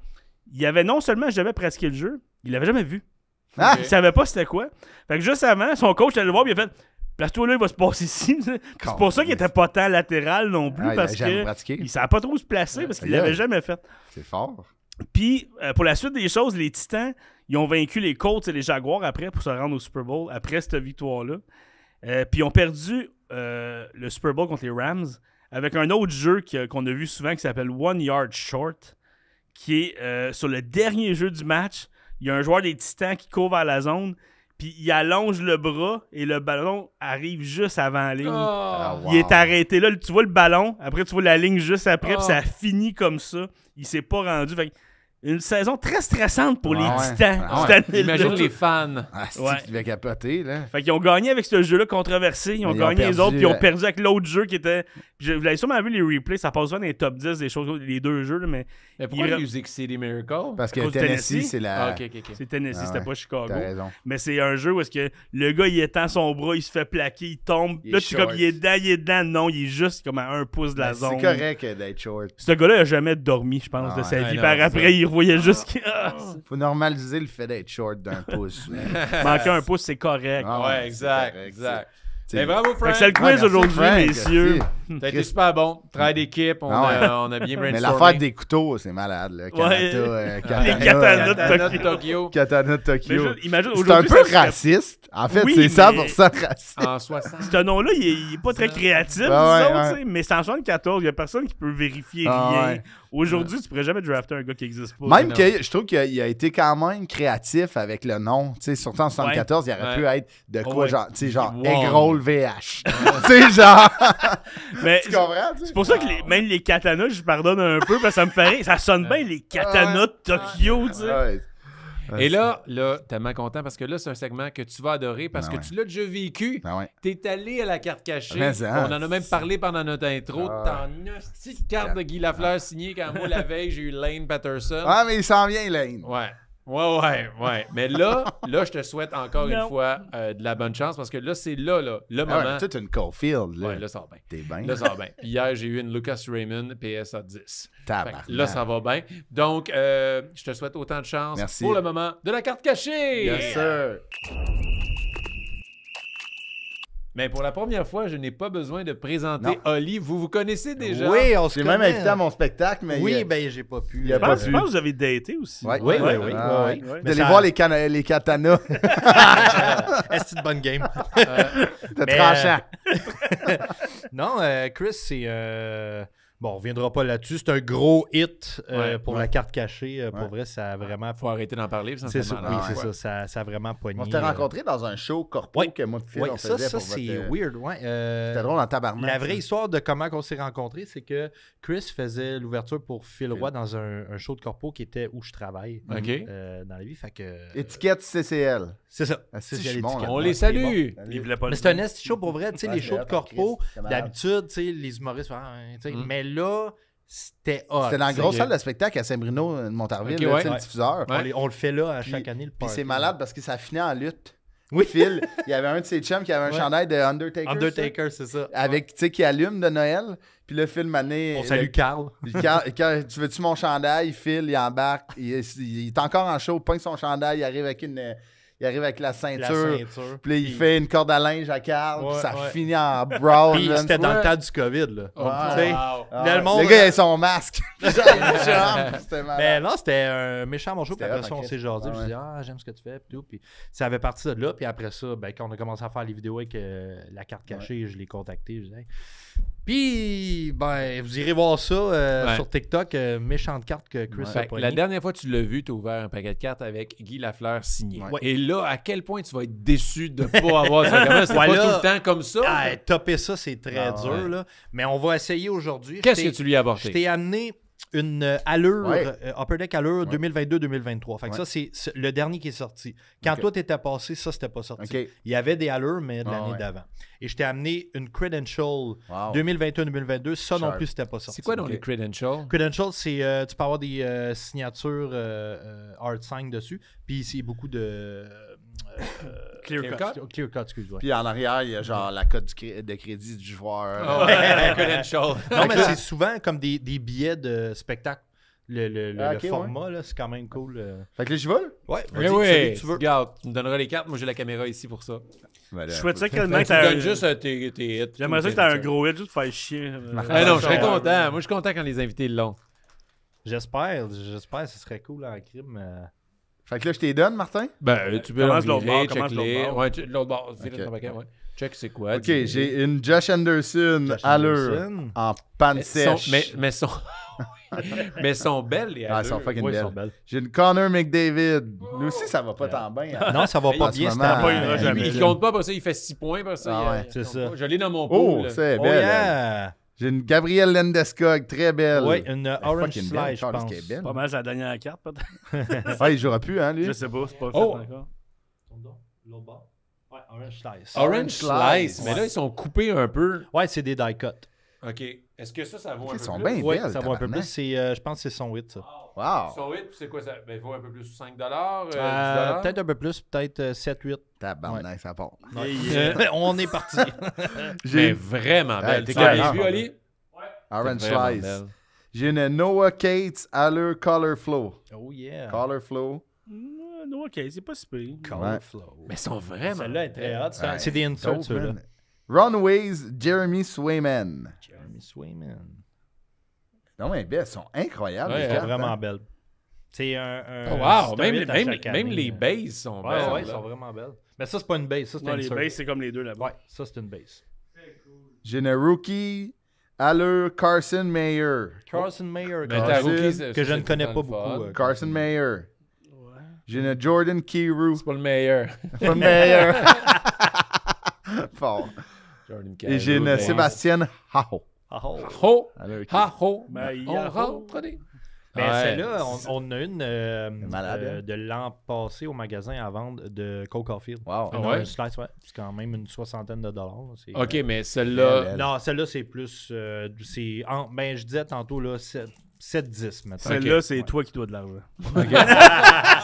Il avait non seulement jamais pratiqué le jeu, il l'avait jamais vu. Ah! Il savait pas c'était quoi. Fait que juste avant, son coach allait le voir et il a fait « Place-toi là, il va se passer ici. » C'est pour ça qu'il était pas tant latéral non plus, Ah, il parce avait jamais que pratiqué. il savait pas trop où se placer parce qu'il Aïe, l'avait aïe. jamais fait. C'est fort. Puis, pour la suite des choses, les Titans, ils ont vaincu les Colts et les Jaguars après pour se rendre au Super Bowl, après cette victoire-là. Puis, ils ont perdu le Super Bowl contre les Rams avec un autre jeu qu'on a vu souvent qui s'appelle One Yard Short, qui est sur le dernier jeu du match. Il y a un joueur des Titans qui court vers la zone, puis il allonge le bras et le ballon arrive juste avant la ligne. Ah, wow. Il est arrêté là, tu vois le ballon, après tu vois la ligne juste après, puis Oh. ça finit comme ça. Il s'est pas rendu. Fait que une saison très stressante pour les Ah ouais. Titans Ah cette ouais. année-là. Imagine les fans. Ah, c'est Ouais. qu'il devait capoter, là. Fait qu'ils ont gagné avec ce jeu-là controversé. Ils ont Mais ils ont gagné les perdu, autres, puis ils ont euh, perdu avec l'autre jeu qui était. Puis vous l'avez sûrement vu les replays, ça passe souvent dans les top 10 des choses, les deux jeux, là, mais Mais pourquoi Il- Music City Miracle? Parce que cause du Tennessee, Tennessee? c'est la... Ah, ok, ok, ok. c'est Tennessee, Ah c'était ouais. pas Chicago. T'as raison. Mais c'est un jeu où est-ce que le gars il étend son bras, il se fait plaquer, il tombe. Il Là, est tu es comme short. il est dedans. Non, il est juste comme à 1 pouce de la Ben, zone. c'est correct d'être short. Ce gars-là, il a jamais dormi, je pense, Ah de sa ouais. vie. Ah Par non, après, c'est il revoyait juste qu'il Faut normaliser le fait d'être short d'un pouce. manquait 1 pouce, c'est correct. Ah Ouais, c'est exact, correct, exact. c'est- Mais bravo, Fait que Frank. c'est le quiz Ouais, merci, aujourd'hui, Frank, messieurs. merci. T'as été super bon. Travail d'équipe. On, Ah ouais. on a bien brainstormé. Mais l'affaire des couteaux, c'est malade, là. Les katanas de Katana de Tokyo. Tokyo. Katana de Mais Tokyo. imagine, C'est un aujourd'hui, peu ça serait- raciste. En fait, Oui, c'est mais- 100% raciste. En 60. Ce nom-là, il est pas très créatif, Ouais, disons, ouais. tu sais, mais c'est en 74, il y a personne qui peut vérifier Ah, rien. ouais. Aujourd'hui, tu pourrais jamais drafter un gars qui existe pas. Même non. que je trouve qu'il a été quand même créatif avec le nom. Tu sais, surtout en 74, il aurait Ouais. pu être de quoi, Ouais. genre, tu sais, genre, Wow. Eggroll VH. Tu sais, genre. Mais Tu comprends? tu sais? c'est pour ça que même les katanas, je pardonne un peu, parce que ça me fait rire. Ça sonne bien, les katanas de Tokyo, tu sais. Ouais. Et là, tellement content parce que là, c'est un segment que tu vas adorer parce Ah que ouais. tu l'as déjà vécu. Ah ouais. T'es allé à la carte cachée. Mais ça, On en a même parlé pendant notre intro. Ah. T'en as une petite carte de Guy Lafleur signée quand moi, la veille, j'ai eu Lane Patterson. Ah, mais il s'en vient, Lane. Ouais. Ouais. Mais là, je te souhaite encore Non. une fois de la bonne chance parce que là, c'est le Ah moment. ouais, toute une Caulfield, là. Ouais, là, ça va bien. T'es bien. Là, ça va bien. Puis hier, j'ai eu une Lucas Raymond PS à 10. Fait Tabarnak. que là, ça va bien. Donc, je te souhaite autant de chance Merci. pour le moment de la carte cachée. Yes, sir. Mais pour la première fois, je n'ai pas besoin de présenter Non. Oli. Vous vous connaissez déjà? Oui, on se J'ai connaît. même invité à mon spectacle, mais Oui, ben j'ai pas pu. il a Je pas pense pu. que vous avez daté aussi. Ouais. Oui, oui, Ouais. oui. Ah, oui, ouais. oui. D'aller voir les katanas. Est-ce une bonne game? de Mais, tranchant. Non, Chris, c'est... Bon, on reviendra pas là-dessus. C'est un gros hit pour la carte cachée. Pour vrai, ça a vraiment... Faut arrêter d'en parler. Ça me C'est fait ça, mal. oui, Ah, c'est ouais. ça. Ça a vraiment pogné. On s'était rencontrés dans un show corpo Ouais. que moi et Phil, Oui, on ça faisait pour c'est votre... weird. Ouais. C'était drôle en tabarnak. La vraie ça. histoire de comment on s'est rencontrés, c'est que Chris faisait l'ouverture pour Phil Roy dans un show de corpo qui était où je travaille OK. dans la vie. Fait que... Étiquette CCL. C'est ça. Ah, C'est si, ça, je suis bon, l'étiquette. là. On Ouais, les c'est bon. salue. Il voulait pas Mais le c'est un dire. esti show pour vrai. Tu sais, Ouais, les c'est shows de hot, corpo, Chris, c'est malade. d'habitude, tu sais, les humoristes, tu sais, mais là, c'était hot. C'était dans la tu sais. grosse salle de spectacle à Saint-Bruno, de Montarville, Ok, là, ouais. tu sais, le Ouais. diffuseur. Ouais. On le fait là à Puis- chaque année, le Puis party. c'est malade parce que ça finit en lutte. Oui. Phil, il y avait un de ses chums qui avait un Ouais. chandail de Undertaker. Undertaker, c'est ça. Avec, tu sais, qui allume de Noël. Puis le Phil Mané. On salue Carl. Tu veux-tu mon chandail? Phil, il embarque. Il est encore en show, pogne son chandail, il arrive avec la La ceinture. ceinture. Puis là, il fait une corde à linge à Carl. Puis Ouais, ça ouais. finit en brawl. Puis man. c'était dans le Ouais. temps du COVID, là. Oh, Tu sais, wow. Ah, Là, le monde- gars, il a son masque. Genre, il jump, c'était malade. Ben non, c'était un méchant bon show. Puis C'était après hot, ça, on en s'est Christ. jasé. Ah Puis je ouais. dis, j'aime ce que tu fais. Puis tout. Puis ça avait parti de là. Puis après ça, ben, quand on a commencé à faire les vidéos avec la carte cachée, je l'ai contacté. Je dis, hey. Puis, ben, vous irez voir ça Ouais. sur TikTok. Méchante carte que Chris a Fait que pognée. la dernière fois que tu l'as vu, tu as ouvert un paquet de cartes avec Guy Lafleur signé. Ouais. Et là, à quel point tu vas être déçu de ne pas avoir ça? Comment c'était Voilà. pas tout le temps comme ça? Ah, topper ça, c'est très Ah, dur. ouais. Là. Mais on va essayer aujourd'hui. Qu'est-ce Je que tu lui as Je apporté? t'ai amené une allure, Ouais. Upper Deck allure 2022-2023. Fait que Ouais. ça, c'est le dernier qui est sorti. Quand Ok. toi, t'étais passé, ça, c'était pas sorti. OK. Il y avait des allures, mais de Ah, l'année ouais. d'avant. Et je t'ai amené une Credential Wow. 2021-2022. Ça non Sharp. plus, c'était pas sorti. C'est quoi donc Ok. les credentials? Credential, c'est tu peux avoir des signatures Art Sign dessus. Puis c'est beaucoup de Clear cut. Clear cut, excuse-moi. Puis en arrière, il y a genre la cote de crédit du joueur. Oh, ouais, credential. Non, mais c'est souvent comme des billets de spectacle. Ah, ok, le format, là, c'est quand même cool. Fait que là, j'y vais, là? Ouais, Oui, vas-y, oui. celui que tu veux. Regarde, tu me donneras les cartes. Moi, j'ai la caméra ici pour ça. Ben, là, Je souhaiterais que Tu tellement que me t'as donnes un- juste tes hits. J'aimerais ça que t'aies un gros hit juste pour faire chier. Ah non, je serais Ouais. content. Moi, je suis content quand les invités l'ont. J'espère, ce serait cool en crime. Fait que là, je t'ai donne, Martin? Ben, tu peux Commence l'en l'autre bord, virer, commence check-les. l'autre bord. Ouais, l'autre bord. File Ok. ton paquet, ouais. Check, c'est quoi? OK, j'ai une Josh Anderson allure en panne Mais sont, sèche. mais sont... mais sont belles, les Ah, elles sont allures. fucking Oui, ils belles. sont belles. J'ai une Connor McDavid. Nous aussi, ça va pas tant bien. hein. Non, ça va pas En bien ce cette moment, année. pas une Il compte pas, parce ça, il fait 6 points. Parce ça, Ah ouais, c'est ça. Je l'ai dans mon Oh, pool. c'est Oh belle. elle. yeah! J'ai une Gabrielle Landeskog, très belle. Oui, une Orange fucking belle, Slice, je Charles, pense. qu'elle est belle. Pas mal, c'est la dernière carte, peut-être. Ah, il jouera plus, hein, lui? Je sais pas, c'est pas fait Oh. encore. L'autre bord. Ouais, Orange Slice. Orange Slice. Slice. Mais là, ils sont coupés un peu. Ouais, c'est des die cut. OK. Est-ce que ça vaut un Ils peu sont plus? bien Oui, belles, ça vaut un peu tabarnak. plus. Je pense que c'est son 8, ça. Wow. Son hit, c'est quoi ça? Ben, il vaut un peu plus 5 $, 10 Peut-être un peu plus, peut-être 7-8. Tabarnak, ça part. On est parti. Mais J'ai vraiment Ah, belle. t'es Tu l'as carrément vu, belle. Oli? Orange Vraiment Slice. belle. J'ai une Noah Cates allure Color Flow. Oh yeah. Color Flow. Non, ok, c'est pas si pire. Color Ouais. Flow. Mais elles sont vraiment Celle-là est très hot. Ouais. C'est des inserts, Dope, ceux-là. man. Runaways, Jeremy Swayman. Jeremy Swayman. Non, mais belles, elles sont incroyables. Ouais, les Elles sont cartes, vraiment hein. belles. C'est un Oh, wow! c'est un Même, hit à même, chaque même année. les bases sont Ouais, belles. ouais, ils là. sont vraiment belles. Mais ça, c'est pas une base. Ça, c'est Non, un les insert. bases, c'est comme les deux là-bas. Ouais, ça, c'est une base. J'ai une rookie allure Carson Mayer. Carson Mayer. Mais ta Carson, rookie, c'est- que ça, je ne c'est connais tout pas le temps beaucoup. fun. Carson Mayer. J'ai une Jordan Kyrou. C'est pas le meilleur. Pas meilleur. Fort. Jordan Et j'ai une Caruso, Sébastien Haho. Ah, oh. Ho! Allure qui- Ha! Ho! Ben, On yahoo. rentre des... Mais Ouais. celle-là, on a une malade, hein? de l'an passé au magasin à vendre de Cole Caulfield. Wow. Ah Une ouais? Slice, ouais. C'est quand même une soixantaine de dollars. Là. C'est- OK, mais celle-là... Belle. Non, celle-là, c'est plus. Ben, je disais tantôt, là, 7-10 maintenant. Celle-là, Ok. c'est toi qui dois de l'argent.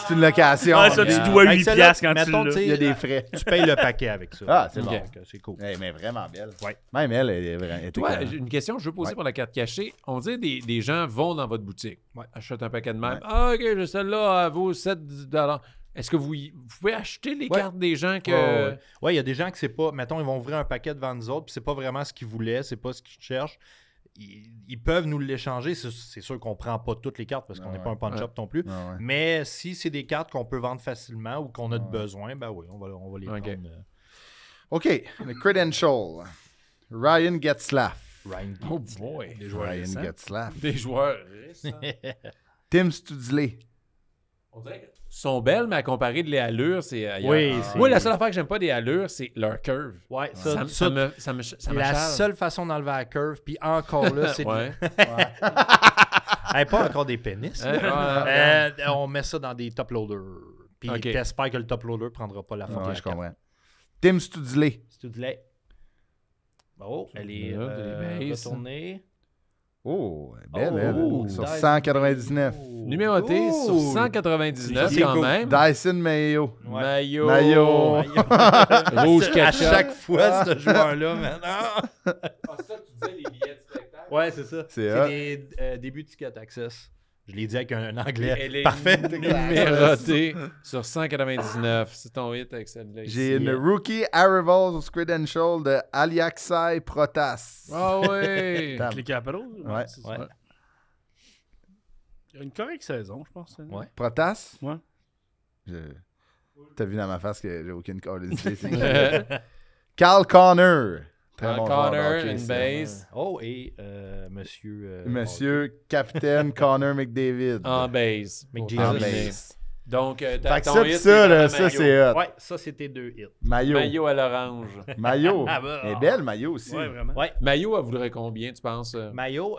C'est une location. Ah, ça, mais tu dois Avec 8 celle-là, piastres quand mettons, tu tu sais, l'as. il y a des frais. Tu payes le paquet avec ça. Ah, c'est bon. Donc, c'est cool. Mais vraiment belle. Ouais. Même elle, elle est vraiment. Toi, j'ai une question que je veux poser Ouais. pour la carte cachée. On dit des gens vont dans votre boutique, Ouais. achètent un paquet de même. Ouais. Ah, OK, j'ai celle-là, elle vaut 7 $. Est-ce que vous pouvez acheter les Ouais. cartes des gens que... Ouais, il y a des gens que c'est pas. Mettons, ils vont ouvrir un paquet devant nous autres, puis c'est pas vraiment ce qu'ils voulaient, c'est pas ce qu'ils cherchent. Ils peuvent nous l'échanger. C'est sûr qu'on prend pas toutes les cartes parce qu'on n'est pas un pawn shop non plus. Ah ouais. Mais si c'est des cartes qu'on peut vendre facilement ou qu'on a de besoin, ben oui, on va les Ok. prendre. OK, le credential. Ryan Getzlaff. Ryan Oh Giggs. boy! Des joueurs Ryan récents. Getzlaff. Des joueurs récents. Tim Studsley. On dirait qu'elles sont belles, mais à comparer de les allures, c'est ailleurs. Oui, c'est- Moi, la seule affaire que j'aime pas des allures, c'est leur curve. Ouais, Ça me la m'achale. seule façon d'enlever la curve, puis encore là, c'est Ouais. Hey, pas encore des pénis. Ouais, ouais, On met ça dans des top loaders. Puis Ok. t'espères que le top loader prendra pas la forme. Ouais, je comprends. Tim Studsley. C'est tout de lait. Oh, elle est Là, elle est baisse. retournée. Oh, elle est belle, Oh, elle. Sur Dyson 199. Mayo. Numéroté Oh. sur 199 C'est quand cool. même. Dyson Mayo. Ouais. Maillot. Maillot. Rouge À ketchup. chaque fois, ce joueur-là, man. Ah! Ah, ça, tu disais les billets de spectacle. Ouais, c'est ça. C'est C'est hot. les débuts de Ticket Access. Je l'ai dit avec un anglais Elle est parfait. numérotée sur 199. C'est ton hit avec celle-là. ici. J'ai une rookie Arrivals credential de Aliaksai Protas. Ah oui! Tab. Les Capitals. Ouais. c'est ça. Ouais. Il y a une correcte saison, je pense. Ouais. Protas? Ouais. T'as vu dans ma face que j'ai aucune cordicité. Carl Connor. Très Carl bon joueur de Connor, hockey, une ça. base. Oh, et monsieur... Monsieur Capitaine Connor McDavid. En base. McJesus. En Pour terminer. base. Donc, Fait t'as que ton ça, hit, pis c'est ça, là, vraiment ça, maillot. c'est hot. Ouais, ça, c'était 2 hits. Maillot. Maillot à l'orange. Maillot. Ah bah. Elle est belle, Maillot aussi. Ouais, vraiment. Ouais. Maillot, elle voudrait combien, tu penses? Maillot,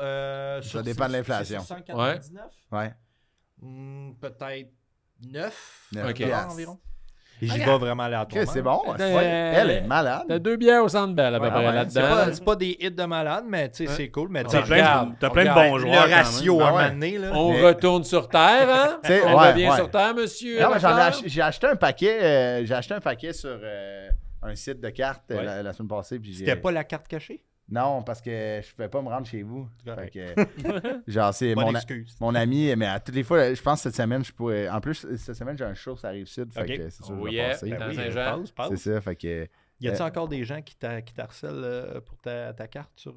Ça dépend de l'inflation. 199? Ouais. Peut-être 9 9 Ok. piastres. environ. Et j'y vais vraiment aléatoirement. Ok, c'est bon. Ouais. Elle est malade. T'as 2 bières au centre belle à peu Ouais, près ouais, là-dedans. C'est pas des hits de malade, mais tu sais, Ouais. c'est cool. Mais tu T'as sais, plein, regarde, t'as plein de regarde. bons le joueurs. quand ratio même. à Ah un ouais. moment donné, là. On Mais- retourne sur Terre, hein? T'sais, On ouais, revient ouais. sur Terre, monsieur. Non, mais Lafleur? j'ai acheté un paquet. J'ai acheté un paquet sur un site de cartes Ouais. la semaine passée. Puis C'était pas la carte cachée? Non, parce que je pouvais pas me rendre chez vous. Correct. Fait que, genre, c'est Bonne mon, excuse. mon ami, mais à toutes les fois, je pense que cette semaine, je pourrais. En plus, cette semaine, j'ai un show, ça arrive sud. Fait Ok. que c'est sûr que Oh je vais yeah. passer. Ben Oui, Saint-Jean. passe. C'est ça, fait que. Y a-t-il encore des gens qui t'harcèlent pour ta carte sur.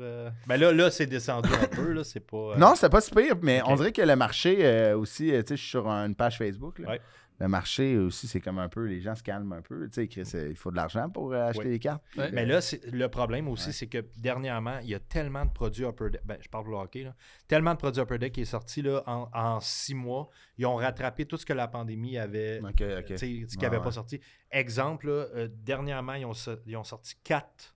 Ben là, c'est descendu un peu, là. C'est pas. Non, c'était pas si pire, mais Ok. on dirait que le marché aussi, tu sais, je suis sur une page Facebook. Là. Ouais. Le marché aussi, c'est comme un peu, les gens se calment un peu. Tu sais, Chris, il faut de l'argent pour acheter Oui. des cartes. Ouais. Mais là, le problème aussi, c'est que dernièrement, il y a tellement de produits Upper Deck. Ben, je parle pour le hockey, là. Tellement de produits Upper Deck qui est sorti là, en 6 mois. Ils ont rattrapé tout ce que la pandémie avait. Ok, ok. Tu sais, ce qui Ouais, n'avait ouais. pas sorti. Exemple, là, dernièrement, ils ont sorti 4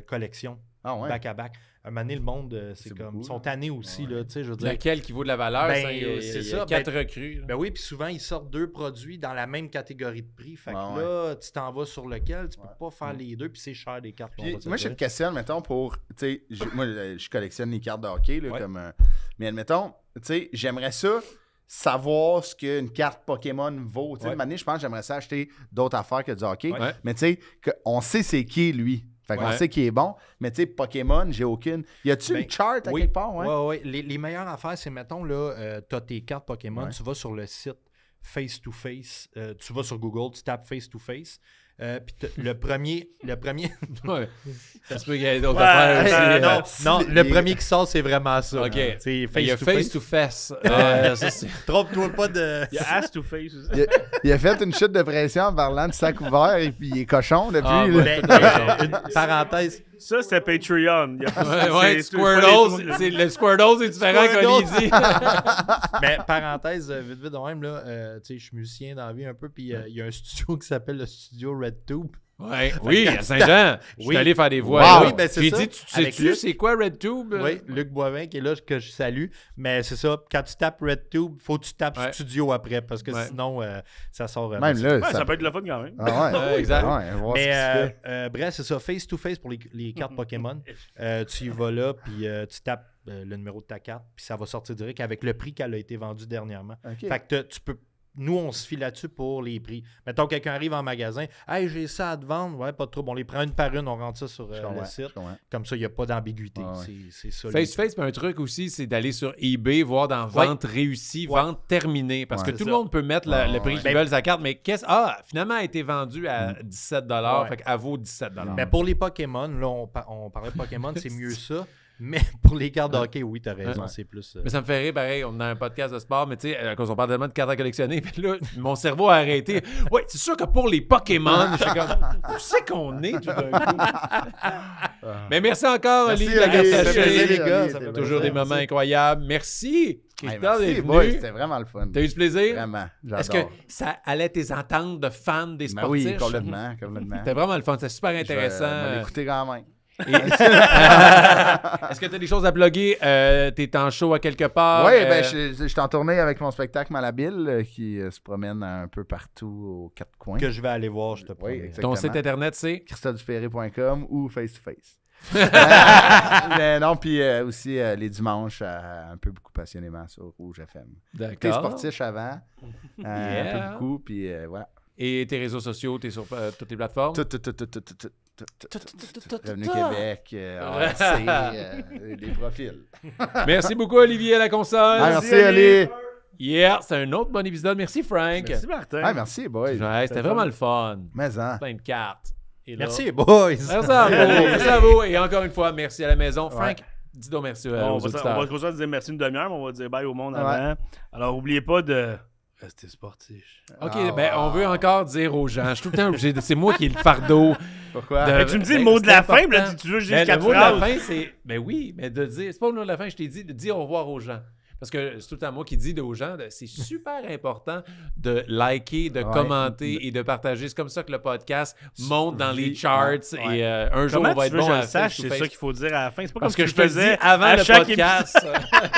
collections Ah ouais. back-à-back. À un moment donné, le monde, c'est C'est comme. beaucoup, Ils sont là. tannés aussi, Ouais. là. Tu sais, je veux dire. Laquelle qui vaut de la valeur? Ben, ça, il y a- c'est il y a ça, 4 ben- recrues. là. Ben oui, puis souvent, ils sortent 2 produits dans la même catégorie de prix. Fait que Ouais, là, tu t'en vas sur lequel, tu peux Ouais. pas faire les deux, puis c'est cher des cartes. Puis, on va se moi, je dire. te questionne, mettons, pour. Tu sais, moi, je collectionne les cartes de hockey, là, Ouais. comme. Mais admettons, tu sais, j'aimerais ça savoir ce qu'une carte Pokémon vaut. Tu sais, Ouais. une année, je pense que j'aimerais ça acheter d'autres affaires que du hockey. Ouais. Mais tu sais, on sait c'est qui, lui. Fait qu'on Ouais. sait qu'il est bon. Mais tu sais, Pokémon, j'ai aucune. Y a-tu Ben, une chart à oui. quelque part? Ouais. Ouais. Les meilleures affaires, c'est, mettons, là, tu as tes cartes Pokémon, Ouais. tu vas sur le site Face-to-Face, tu vas sur Google, tu tapes Face-to-Face, puis le premier... Ouais. Ça se peut qu'il y ait d'autres Ouais, affaires aussi. non, si, le les- premier qui sort, c'est vraiment ça. Ok. C'est Il y a Face-to-Face. face-to-face. Ça, c'est- Trompe-toi pas de... Il y a Ass to Face aussi. Il a fait une chute de pression en parlant de sac ouvert et puis il est cochon depuis. Ah, là. ouais. Une parenthèse. Ça, c'était Patreon. Ouais, Squirtle, le Squirtle, c'est différent qu'Olivier. Mais parenthèse, vite de même, là, tu sais, je suis musicien dans la vie un peu, puis il y a un studio qui s'appelle le studio RedTube. Ouais, oui, à Saint-Jean. Je suis Oui. allé faire des voix. Wow. là. Oui, ben, c'est J'ai ça. dit, tu Avec sais-tu Luc. c'est quoi RedTube? Oui, Luc Boivin qui est là, que je salue. Mais c'est ça, quand tu tapes RedTube, faut que tu tapes Ouais. studio après, parce que Ouais. sinon, ça sort... Même là, Ouais, ça peut être le fun quand même. Ah ouais. Ouais, exact. Ouais, voir ce Mais qu'il se fait. bref, c'est ça, face-to-face pour les cartes Pokémon. Tu y vas là, puis tu tapes le numéro de ta carte, puis ça va sortir direct avec le prix qu'elle a été vendue dernièrement. Ok. Fait que tu peux... nous, on se fie là-dessus pour les prix. Mettons, quelqu'un arrive en magasin, « Hey, j'ai ça à te vendre. » Ouais, pas de trouble. On les prend une par une, on rentre ça sur le site. Comme ça, il n'y a pas d'ambiguïté. C'est ça. Face-to-face, mais un truc aussi, c'est d'aller sur eBay, voir dans vente réussie, vente terminée. Parce que tout le monde peut mettre le prix qu'ils veulent sa carte, mais finalement, a été vendu à 17 $, fait qu'elle vaut 17 $. Mais pour les Pokémon, là, on parlait de Pokémon, c'est mieux ça. Mais pour les cartes de hockey, oui, t'as raison, c'est plus... Mais ça me fait rire, pareil, on a un podcast de sport, mais tu sais, quand on parle tellement de cartes à collectionner, puis là, mon cerveau a arrêté. Oui, c'est sûr que pour les Pokémon, je suis comme, où c'est qu'on est tout d'un coup? Mais merci encore, Oli, de la carte cachée. les gars, ça fait toujours des moments incroyables. Merci, Christophe, merci, d'être boy, venu. c'était vraiment le fun. T'as eu du plaisir? Vraiment, j'adore. Est-ce que ça allait tes ententes de fans des Ben sportifs? oui, complètement. C'était vraiment le fun, c'était super intéressant. Je vais l'écouter quand même. Est-ce que tu as des choses à plugger? T'es en show à quelque part? Oui, je suis en tournée avec mon spectacle Malhabile qui se promène un peu partout aux quatre coins. Que je vais aller voir, je te promets. exactement. Ton site internet, c'est? christopheduperré.com ou face-to-face. Mais non, puis aussi les dimanches, un peu beaucoup passionnément sur Rouge FM. T'es D'accord. sportif avant, un peu beaucoup, puis voilà. Et tes réseaux sociaux, t'es sur toutes les plateformes? Tout. Revenu Québec, des profils. Merci beaucoup, Olivier, à la console. Merci, Ali. Yeah, c'est un autre bon épisode. Merci, Frank. Merci, Martin. Ah, merci, boy. Ouais, c'était vraiment le fun. Mais hein. Plein de cartes. Et là- Merci, boys! Merci à vous. Merci à vous. Et encore une fois, merci à la maison. Frank, dis donc merci aux On auditeurs. va continuer à dire merci une demi-heure, mais on va dire bye au monde avant. Alors, n'oubliez pas de rester sportif. OK, on veut encore dire aux gens. Je suis tout le temps obligé de... C'est moi qui ai le fardeau. Pourquoi? Ben, tu me dis le mot de la fin, puis là, tu veux juste Le 4 mot de la phrases. fin, c'est... Ben oui, mais de dire... C'est pas le mot de la fin, je t'ai dit de dire au revoir aux gens. Parce que c'est tout le temps moi qui dis aux gens, c'est super important de liker, de commenter et de partager. C'est comme ça que le podcast monte dans les charts. Et un jour, Comment on va tu être veux bon que je à le sache? C'est face-to-face. ça qu'il faut dire à la fin. C'est pas Parce comme que si je te le dis avant le podcast.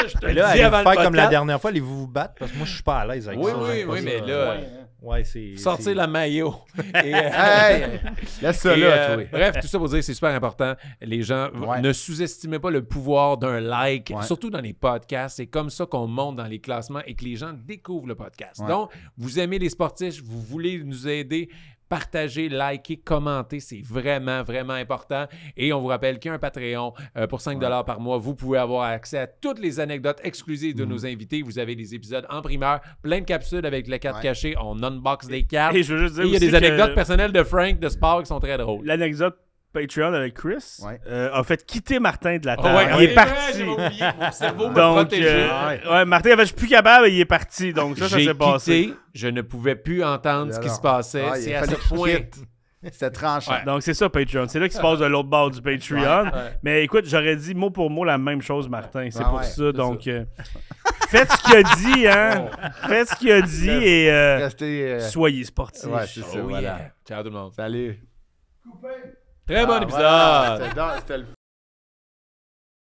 Je te le Et là, dis allez avant vous le faire comme la podcast. dernière fois, allez-vous vous battre? Parce que moi, je suis pas à l'aise avec Oui, ça. oui, j'aime pas oui, ça. mais là... Ouais, c'est... Sortir la maillot. Et, Hey, laisse ça et, là, toi. bref, tout ça pour dire que c'est super important. Les gens, ne sous-estimez pas le pouvoir d'un like, surtout dans les podcasts. C'est comme ça qu'on monte dans les classements et que les gens découvrent le podcast. Donc, vous aimez les sportifs, vous voulez nous aider, partagez, likez, commentez. C'est vraiment, vraiment important. Et on vous rappelle qu'il y a un Patreon pour 5 $ par mois. Vous pouvez avoir accès à toutes les anecdotes exclusives de nos invités. Vous avez des épisodes en primeur, plein de capsules avec les cartes cachées. On unbox des cartes. Et je veux juste dire Et il y a aussi des anecdotes personnelles de Frank de sport qui sont très drôles. L'anecdote Patreon avec Chris a fait quitter Martin de la table. Ouais, il est ouais, parti. j'avais oublié. Mon cerveau m'a Donc, protégé. Martin avait je suis plus capable et il est parti. Donc ça J'ai s'est passé. quitté, je ne pouvais plus entendre ce qui se passait. Ah, il C'est a à ce fallu qu'il point. quitte. C'était tranchant. Donc c'est ça Patreon. C'est là qu'il se passe de l'autre bord du Patreon. Mais écoute, j'aurais dit mot pour mot la même chose, Martin. C'est pour ça. Donc faites ce qu'il a dit, hein. Faites ce qu'il a dit et Restez. soyez sportifs. Ouais, c'est ça, Oh voilà. yeah. Ciao tout le monde. Salut. Très bon épisode. Voilà, c'était le